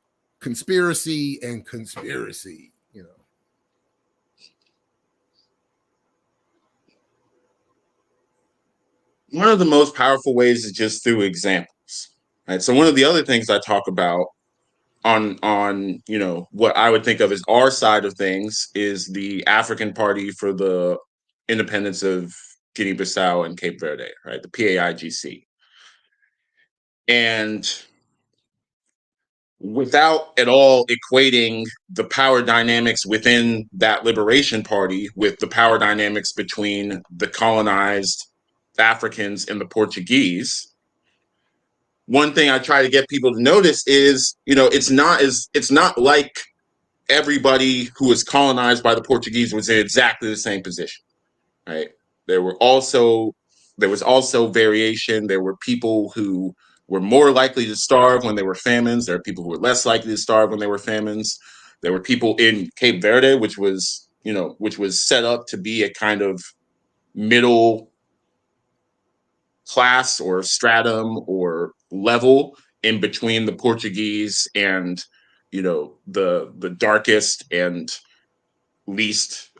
conspiracy and conspiracy? One of the most powerful ways is just through examples, right? So one of the other things I talk about on you know, what I would think of as our side of things is the African Party for the Independence of Guinea-Bissau and Cape Verde, right? The PAIGC. And without at all equating the power dynamics within that liberation party with the power dynamics between the colonized Africans and the Portuguese, one thing I try to get people to notice is, you know, it's not like everybody who was colonized by the Portuguese was in exactly the same position, right? There was also variation. There were people who were more likely to starve when there were famines. There are people who were less likely to starve when there were famines. There were people in Cape Verde, which was set up to be a kind of middle class or stratum or level in between the Portuguese and, you know, the darkest and least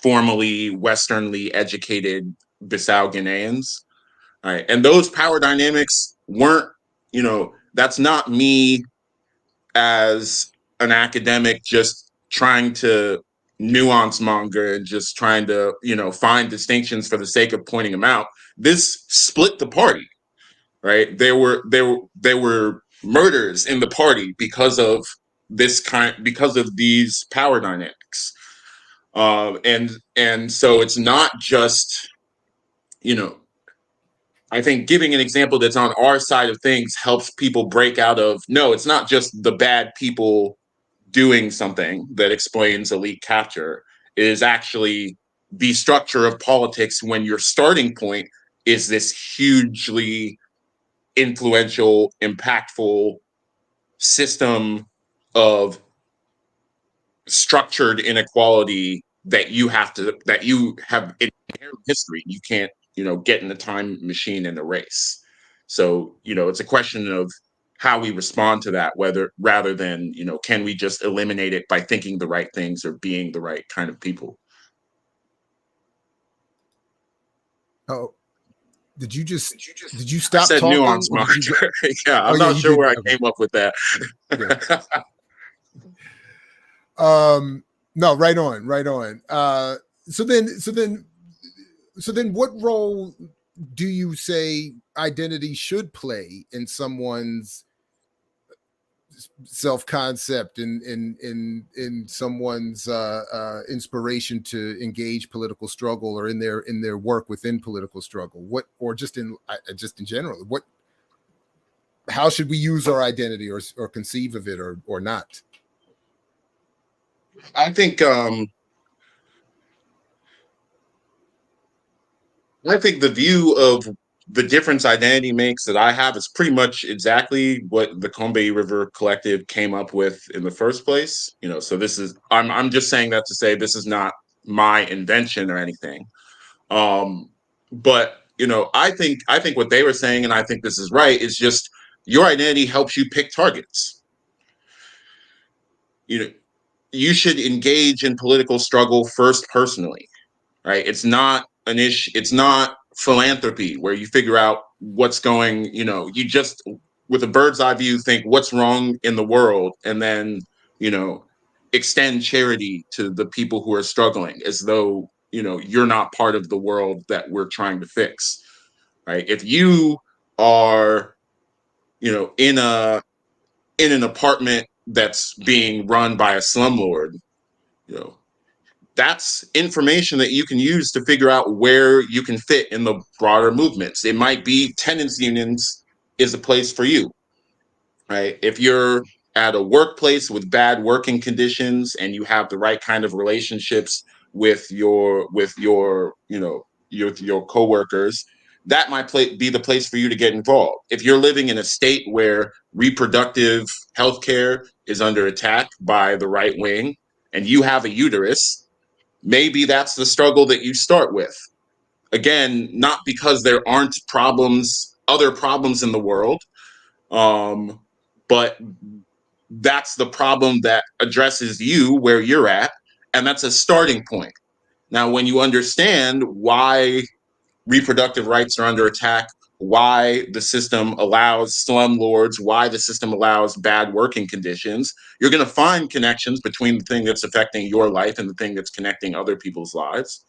formally Westernly educated Bissau Guineans. Right. And those power dynamics weren't, you know, that's not me as an academic just trying to nuance monger and just trying to, you know, find distinctions for the sake of pointing them out. This split the party, right? There were murders in the party because of these power dynamics. And so it's not just, you know, I think giving an example that's on our side of things helps people break out of, no, it's not just the bad people doing something that explains elite capture. It is actually the structure of politics when your starting point is this hugely influential, impactful system of structured inequality that you have inherent history. You can't, you know, get in the time machine and erase. So, you know, it's a question of how we respond to that, rather than, you know, can we just eliminate it by thinking the right things or being the right kind of people? Oh, did you stop I said talking? Nuance marker. Yeah, I'm not sure where I came up with that. No, right on. So then what role do you say identity should play in someone's self-concept, in someone's inspiration to engage political struggle, or in their work within political struggle? Or just in general, how should we use our identity, or conceive of it, or not? I think the view of the difference identity makes that I have is pretty much exactly what the Combahee River Collective came up with in the first place. You know, so I'm just saying that to say this is not my invention or anything. But, you know, I think what they were saying, and I think this is right, is just your identity helps you pick targets. You know, you should engage in political struggle first personally, right? It's not an issue. It's not philanthropy where you figure out what's going, you know, you just, with a bird's eye view, think what's wrong in the world, and then, you know, extend charity to the people who are struggling as though, you know, you're not part of the world that we're trying to fix, right? If you are, you know, in an apartment that's being run by a slumlord, you know, that's information that you can use to figure out where you can fit in the broader movements. It might be tenants unions is a place for you, right? If you're at a workplace with bad working conditions and you have the right kind of relationships with your coworkers, that might be the place for you to get involved. If you're living in a state where reproductive healthcare is under attack by the right wing and you have a uterus, maybe that's the struggle that you start with. Again, not because there aren't other problems in the world, but that's the problem that addresses you where you're at, and that's a starting point. Now, when you understand why reproductive rights are under attack, why the system allows slumlords, why the system allows bad working conditions, you're going to find connections between the thing that's affecting your life and the thing that's connecting other people's lives.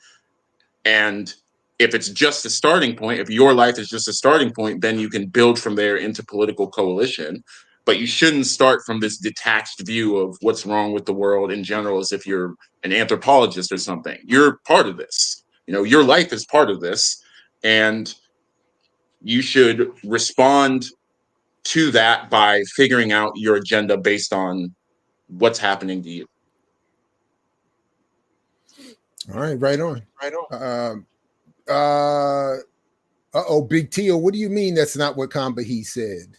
And if it's just a starting point, if your life is just a starting point, then you can build from there into political coalition. But you shouldn't start from this detached view of what's wrong with the world in general, as if you're an anthropologist or something. You're part of this. You know, your life is part of this. And you should respond to that by figuring out your agenda based on what's happening to you. All right, right on. Big Tio, what do you mean that's not what Kambahi said?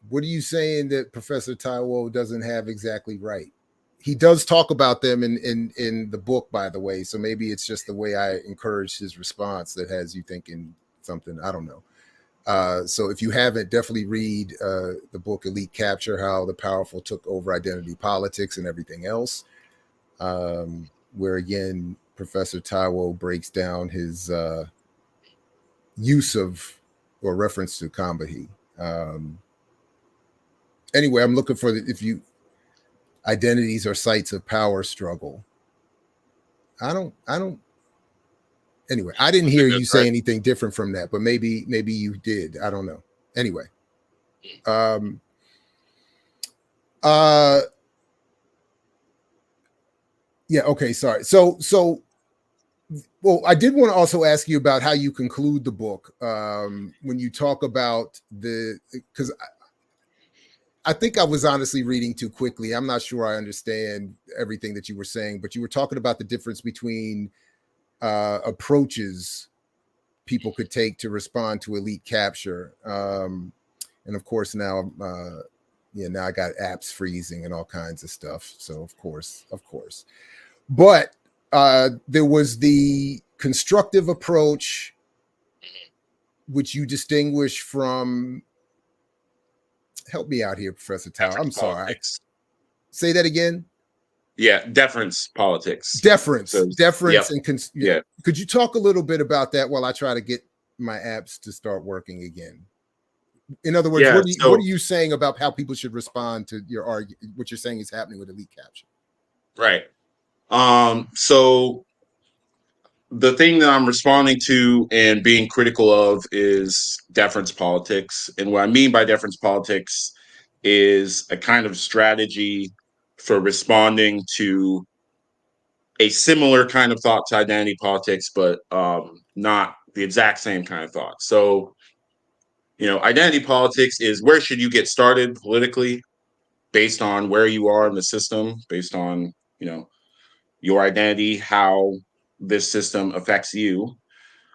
What are you saying that Professor Taiwo doesn't have exactly right? He does talk about them in the book, by the way, so maybe it's just the way I encouraged his response that has you thinking something, I don't know. So if you haven't, definitely read the book Elite Capture, How the Powerful Took Over Identity Politics and Everything Else, where again, Professor Taiwo breaks down his use of or reference to Kambahi. Anyway, I'm looking for identities are sites of power struggle. Anyway, I didn't hear you say anything different from that, but maybe you did. I don't know. Anyway. Yeah, okay, sorry. So well, I did want to also ask you about how you conclude the book. When you talk about because I think I was honestly reading too quickly. I'm not sure I understand everything that you were saying, but you were talking about the difference between approaches people could take to respond to elite capture. And of course now, now I got apps freezing and all kinds of stuff. So of course. But there was the constructive approach, which you distinguish from, help me out here, Professor Tao. I'm sorry. Say that again. Yeah, deference politics. Deference. So, Deference yep. and Could you talk a little bit about that while I try to get my apps to start working again? In other words, what are you saying about how people should respond to your argument? What you're saying is happening with elite capture, right? So the thing that I'm responding to and being critical of is deference politics, and what I mean by deference politics is a kind of strategy for responding to a similar kind of thought to identity politics, but not the exact same kind of thought. So, identity politics is where should you get started politically based on where you are in the system, based on, your identity, how this system affects you.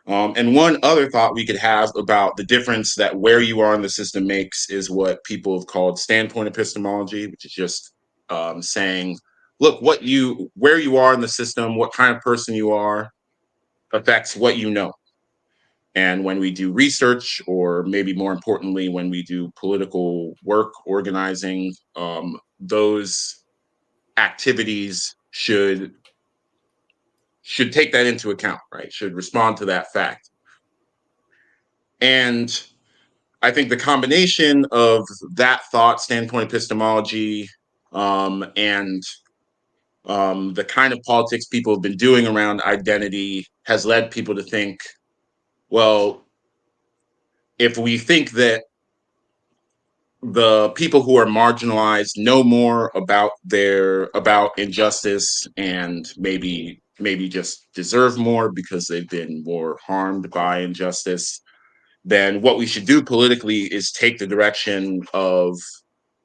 And one other thought we could have about the difference that where you are in the system makes is what people have called standpoint epistemology, which is just saying, look, where you are in the system, what kind of person you are affects what you know. And when we do research, or maybe more importantly, when we do political work, organizing, those activities should take that into account, right? Should respond to that fact. And I think the combination of that thought, standpoint epistemology, and the kind of politics people have been doing around identity has led people to think, well, if we think that the people who are marginalized know more about injustice and maybe just deserve more because they've been more harmed by injustice, then what we should do politically is take the direction of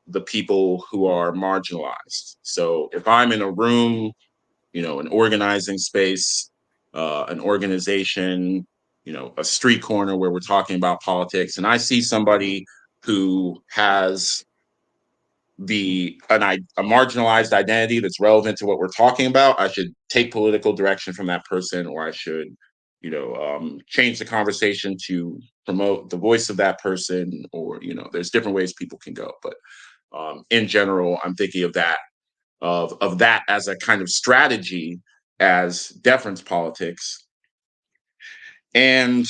the people who are marginalized. So if I'm in a room, an organizing space, an organization, a street corner where we're talking about politics, and I see somebody who has a marginalized identity that's relevant to what we're talking about, I should take political direction from that person, or I should, change the conversation to promote the voice of that person, or, there's different ways people can go. But in general, I'm thinking of that as a kind of strategy as deference politics. And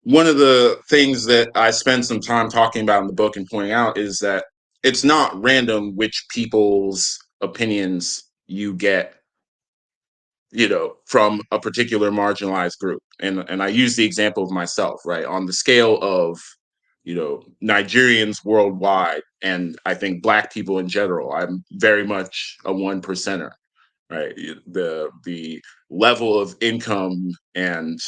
one of the things that I spend some time talking about in the book and pointing out is that it's not random which people's opinions you get, from a particular marginalized group. And I use the example of myself, right? On the scale of, Nigerians worldwide, and I think Black people in general, I'm very much a 1%er, right? The level of income and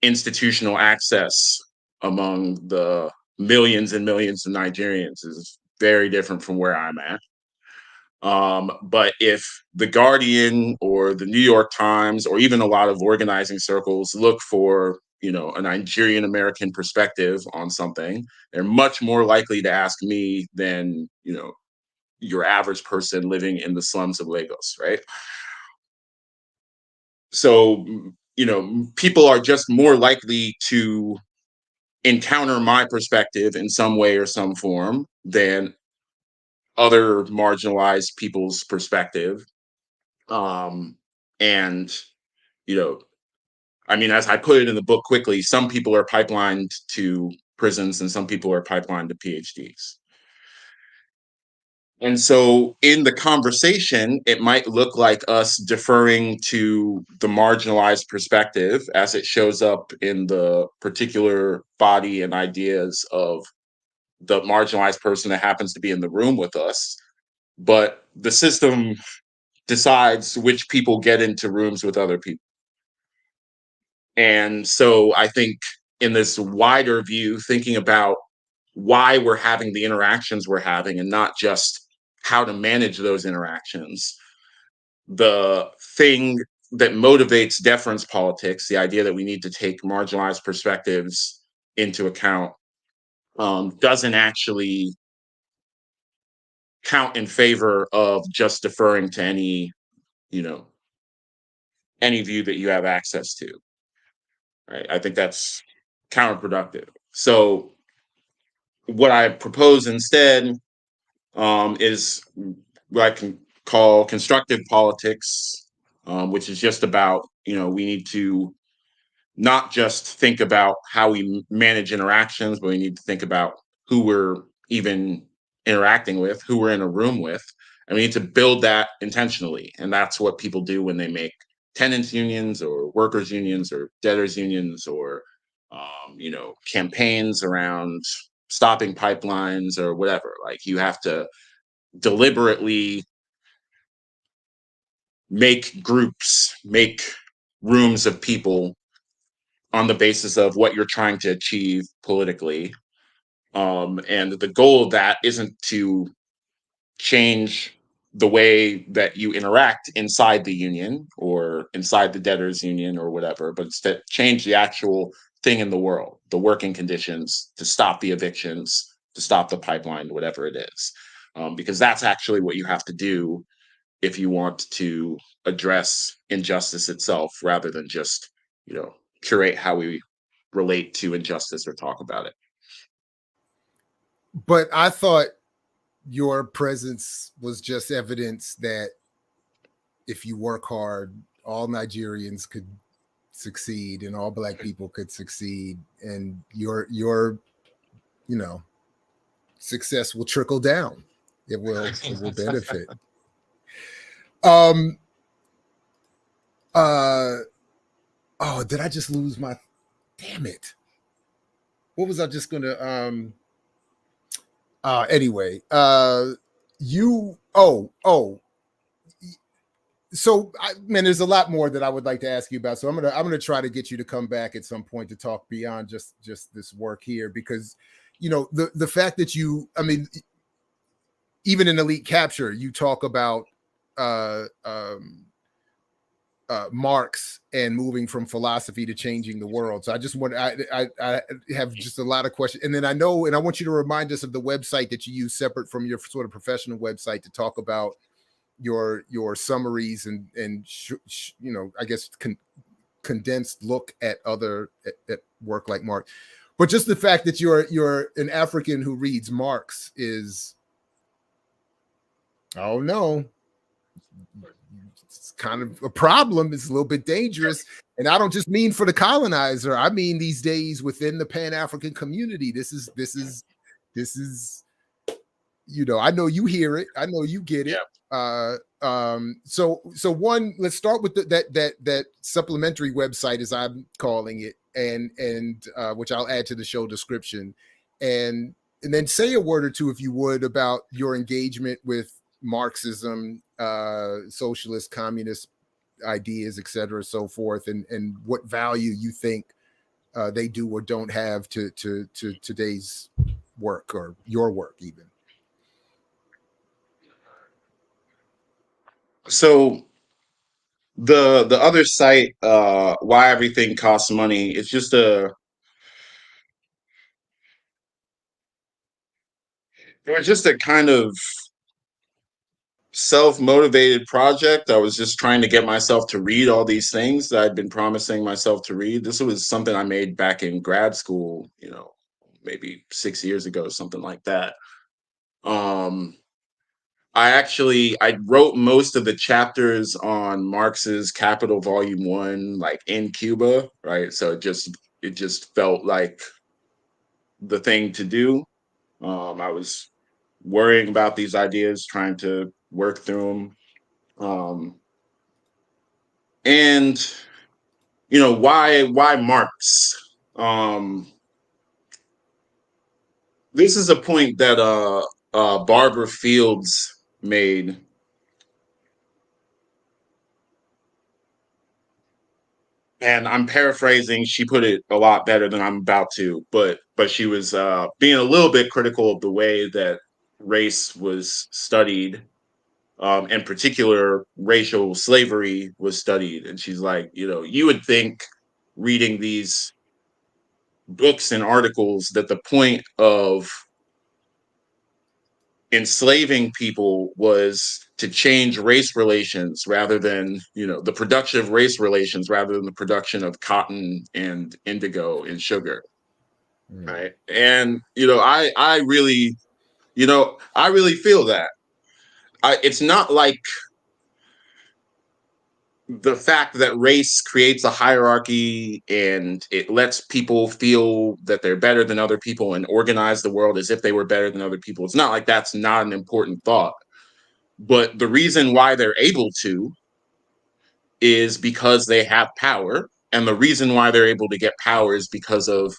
institutional access among the millions and millions of Nigerians is very different from where I'm at. But if the Guardian or the New York Times or even a lot of organizing circles look for, a Nigerian American perspective on something, they're much more likely to ask me than, your average person living in the slums of Lagos, right? So, people are just more likely to encounter my perspective in some way or some form than other marginalized people's perspective. And, as I put it in the book quickly, some people are pipelined to prisons and some people are pipelined to PhDs. And so in the conversation, it might look like us deferring to the marginalized perspective as it shows up in the particular body and ideas of the marginalized person that happens to be in the room with us. But the system decides which people get into rooms with other people. And so I think in this wider view, thinking about why we're having the interactions we're having and not just how to manage those interactions, the thing that motivates deference politics, the idea that we need to take marginalized perspectives into account, doesn't actually count in favor of just deferring to any view that you have access to. Right? I think that's counterproductive. So what I propose instead is what I can call constructive politics, which is just about, we need to not just think about how we manage interactions, but we need to think about who we're even interacting with, who we're in a room with, and we need to build that intentionally. And that's what people do when they make tenants unions or workers unions or debtors unions or campaigns around stopping pipelines or whatever. Like, you have to deliberately make groups, make rooms of people on the basis of what you're trying to achieve politically. And the goal of that isn't to change the way that you interact inside the union or inside the debtors union or whatever, but it's to change the actual thing in the world, the working conditions, to stop the evictions, to stop the pipeline, whatever it is. Because that's actually what you have to do if you want to address injustice itself, rather than just, curate how we relate to injustice or talk about it. But I thought your presence was just evidence that if you work hard, all Nigerians could succeed and all Black people could succeed, and your success will trickle down. It will benefit. Did I just lose my, damn it. What was I just gonna anyway, so there's a lot more that I would like to ask you about. So I'm gonna try to get you to come back at some point to talk beyond just this work here, because the fact that even in Elite Capture, you talk about Marx and moving from philosophy to changing the world. So I just want, I have just a lot of questions. And then I want you to remind us of the website that you use separate from your sort of professional website to talk about your summaries and I guess condensed look at other at work like Marx. But just the fact that you're an African who reads Marx is, oh no, it's kind of a problem. It's a little bit dangerous. And I don't just mean for the colonizer. I mean these days within the Pan-African community. This is, you know, I know you hear it. I know you get it. So one, let's start with that supplementary website, as I'm calling it, and which I'll add to the show description, and then say a word or two, if you would, about your engagement with Marxism, socialist, communist ideas, etc., so forth, and what value you think they do or don't have to today's work, or your work even. So the other site, Why Everything Costs Money, it's just it was just a kind of self-motivated project. I was just trying to get myself to read all these things that I'd been promising myself to read. This was something I made back in grad school, you know, maybe 6 years ago, something like that. I wrote most of the chapters on Marx's Capital Volume 1, like in Cuba, right? So it just felt like the thing to do. I was worrying about these ideas, trying to work through them. And you know, why Marx? This is a point that Barbara Fields made. And I'm paraphrasing, she put it a lot better than I'm about to, but she was being a little bit critical of the way that race was studied, in particular, racial slavery was studied. And she's like, you know, you would think reading these books and articles that the point of enslaving people was to change race relations rather than, you know, the production of race relations rather than the production of cotton and indigo and sugar. Right. And, you know, I really feel that. It's not like the fact that race creates a hierarchy and it lets people feel that they're better than other people and organize the world as if they were better than other people. It's not like that's not an important thought. But the reason why they're able to is because they have power. And the reason why they're able to get power is because of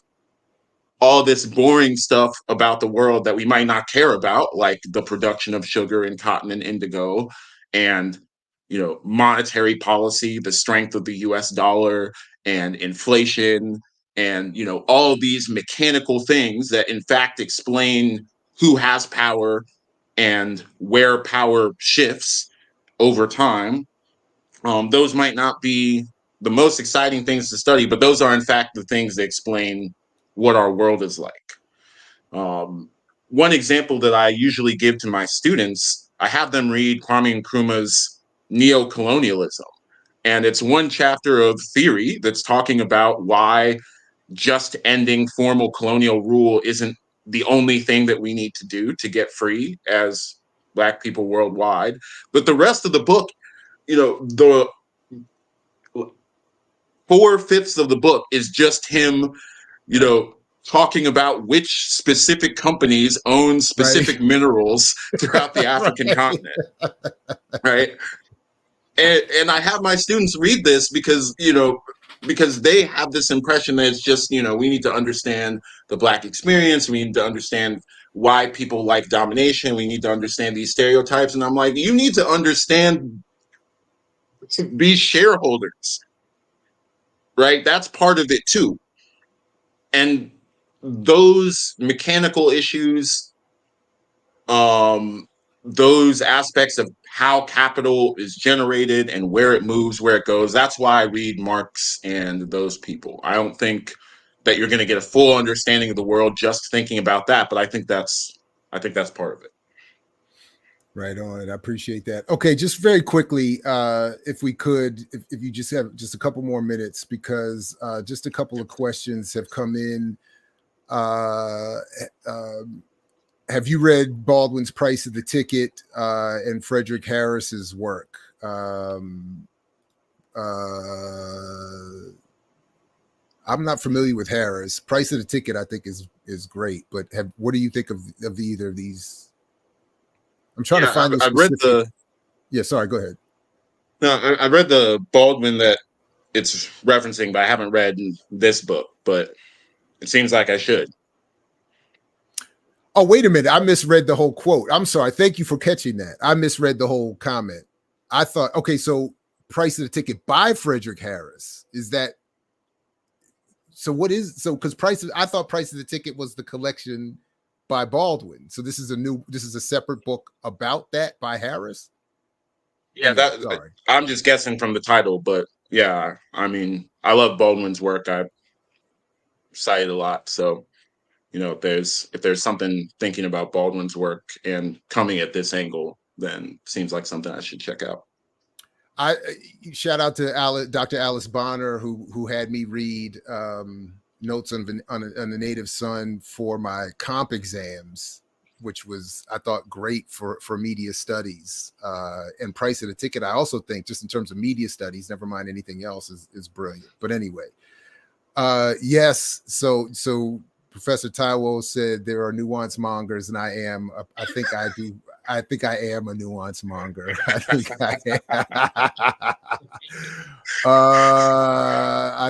all this boring stuff about the world that we might not care about, like the production of sugar and cotton and indigo, and, you know, monetary policy, the strength of the US dollar, and inflation, and, you know, all these mechanical things that in fact explain who has power and where power shifts over time. Those might not be the most exciting things to study, but those are in fact the things that explain what our world is like. One example that I usually give to my students, I have them read Kwame Nkrumah's Neo-Colonialism. And it's one chapter of theory that's talking about why just ending formal colonial rule isn't the only thing that we need to do to get free as Black people worldwide. But the rest of the book, you know, the 4/5 of the book is just him, you know, talking about which specific companies own specific minerals throughout the African continent, right? And I have my students read this because, you know, because they have this impression that it's just, you know, we need to understand the Black experience, we need to understand why people like domination, we need to understand these stereotypes. And I'm like, you need to understand to be shareholders, right? That's part of it too. And those mechanical issues, those aspects of how capital is generated and where it moves, where it goes, that's why I read Marx and those people. I don't think that you're going to get a full understanding of the world just thinking about that, but I think that's part of it. Right on. I appreciate that. Okay, just very quickly, if we could, if you just have just a couple more minutes, because just a couple of questions have come in have you read Baldwin's Price of the Ticket and Frederick Harris's work? I'm not familiar with Harris. Price of the Ticket, I think, is great. But what do you think of either of these? I'm trying to find. I've read the. Yeah, sorry. Go ahead. No, I read the Baldwin that it's referencing, but I haven't read this book. But it seems like I should. Oh, wait a minute. I misread the whole quote. I'm sorry. Thank you for catching that. I misread the whole comment. I thought, okay, so Price of the Ticket by Frederick Harris. Is that so? What is so? Because I thought Price of the Ticket was the collection by Baldwin. So this is a separate book about that by Harris. Yeah, I'm just guessing from the title, but yeah, I mean, I love Baldwin's work. I cite it a lot, so if there's something thinking about Baldwin's work and coming at this angle, then it seems like something I should check out. I shout out to Dr. Alice Bonner, who had me read Notes on the Native Son for my comp exams, which was, I thought, great for media studies. And Price of the Ticket, I also think, just in terms of media studies, never mind anything else, is brilliant. But anyway, yes. So Professor Taiwo said there are nuance mongers, and I think I am a nuance monger. I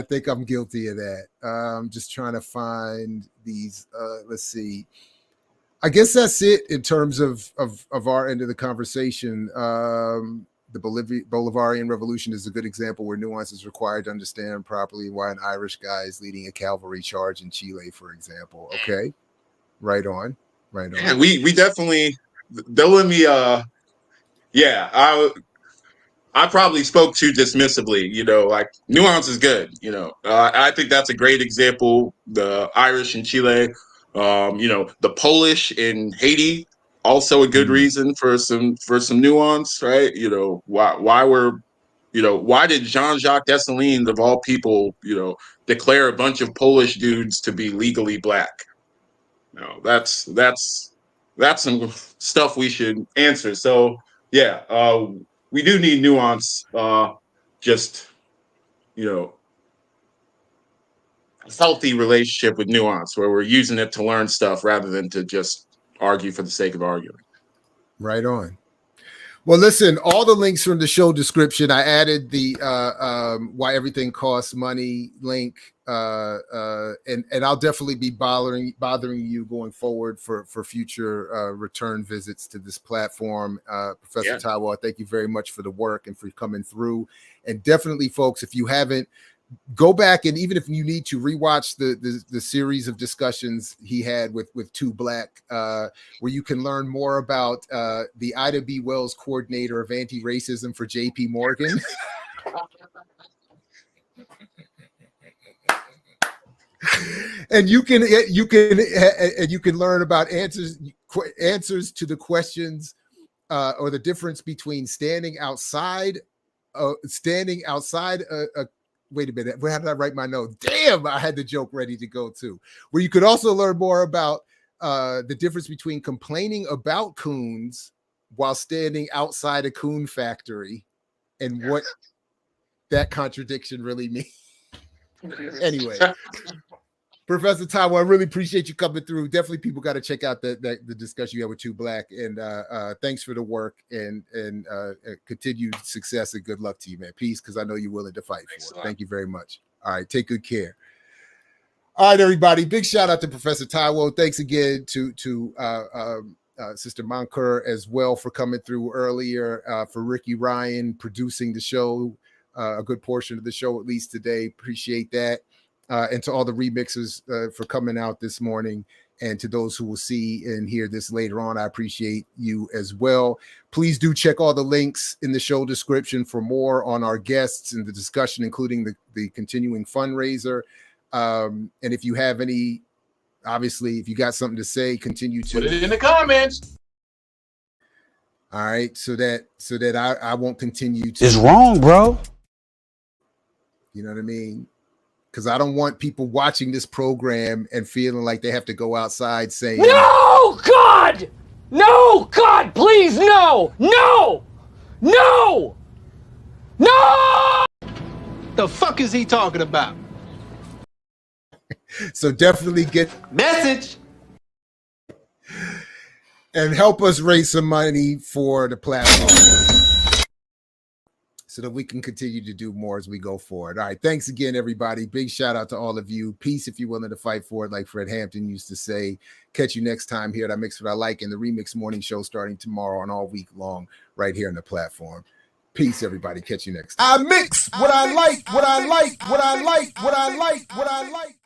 think I'm guilty of that. I'm just trying to find these. Let's see. I guess that's it in terms of our end of the conversation. The Bolivarian Revolution is a good example where nuance is required to understand properly why an Irish guy is leading a cavalry charge in Chile, for example. Okay, right on. Yeah, we definitely. Don't let me. I probably spoke too dismissively. Like nuance is good. I think that's a great example. The Irish in Chile. The Polish in Haiti, also a good reason for some nuance, right? Why did Jean-Jacques Dessalines, of all people, declare a bunch of Polish dudes to be legally black? That's some stuff we should answer. So yeah, we do need nuance. Just a healthy relationship with nuance where we're using it to learn stuff rather than to just argue for the sake of arguing. Right on. Well, listen, all the links from the show description. I added the Why Everything Costs Money link, and I'll definitely be bothering you going forward for future return visits to this platform. Professor Taiwo, thank you very much for the work and for coming through. And definitely, folks, if you haven't, go back, and even if you need to, rewatch the series of discussions he had with Two Black, where you can learn more about the Ida B. Wells coordinator of anti-racism for J.P. Morgan. And you can learn about answers to the questions or the difference between standing outside a wait a minute. How did I write my note? Damn, I had the joke ready to go too. Where you could also learn more about the difference between complaining about coons while standing outside a coon factory and what that contradiction really means. Anyway, Professor Taiwo, I really appreciate you coming through. Definitely people got to check out the discussion you had with Two Black. And thanks for the work and continued success and good luck to you, man. Peace, because I know you're willing to fight for it. Thank you very much. All right, take good care. All right, everybody. Big shout out to Professor Taiwo. Thanks again to Sister MAHNKER as well for coming through earlier, for Ricky Ryan producing the show, a good portion of the show, at least today. Appreciate that. And to all the remixers for coming out this morning, and to those who will see and hear this later on, I appreciate you as well. Please do check all the links in the show description for more on our guests and the discussion, including the continuing fundraiser. And if you have any, obviously, if you got something to say, continue to put it in the comments. All right, so that I won't continue to. It's wrong, bro. You know what I mean? Because I don't want people watching this program and feeling like they have to go outside saying, "No, God." God! No! God, please, no! No! No! No! The fuck is he talking about? So definitely get message and help us raise some money for the platform so that we can continue to do more as we go forward. All right. Thanks again, everybody. Big shout out to all of you. Peace if you're willing to fight for it, like Fred Hampton used to say. Catch you next time here at I Mix What I Like in the Remix Morning Show starting tomorrow and all week long right here on the platform. Peace, everybody. Catch you next time. I mix what I like, what I like, what I like, what I like, what I like.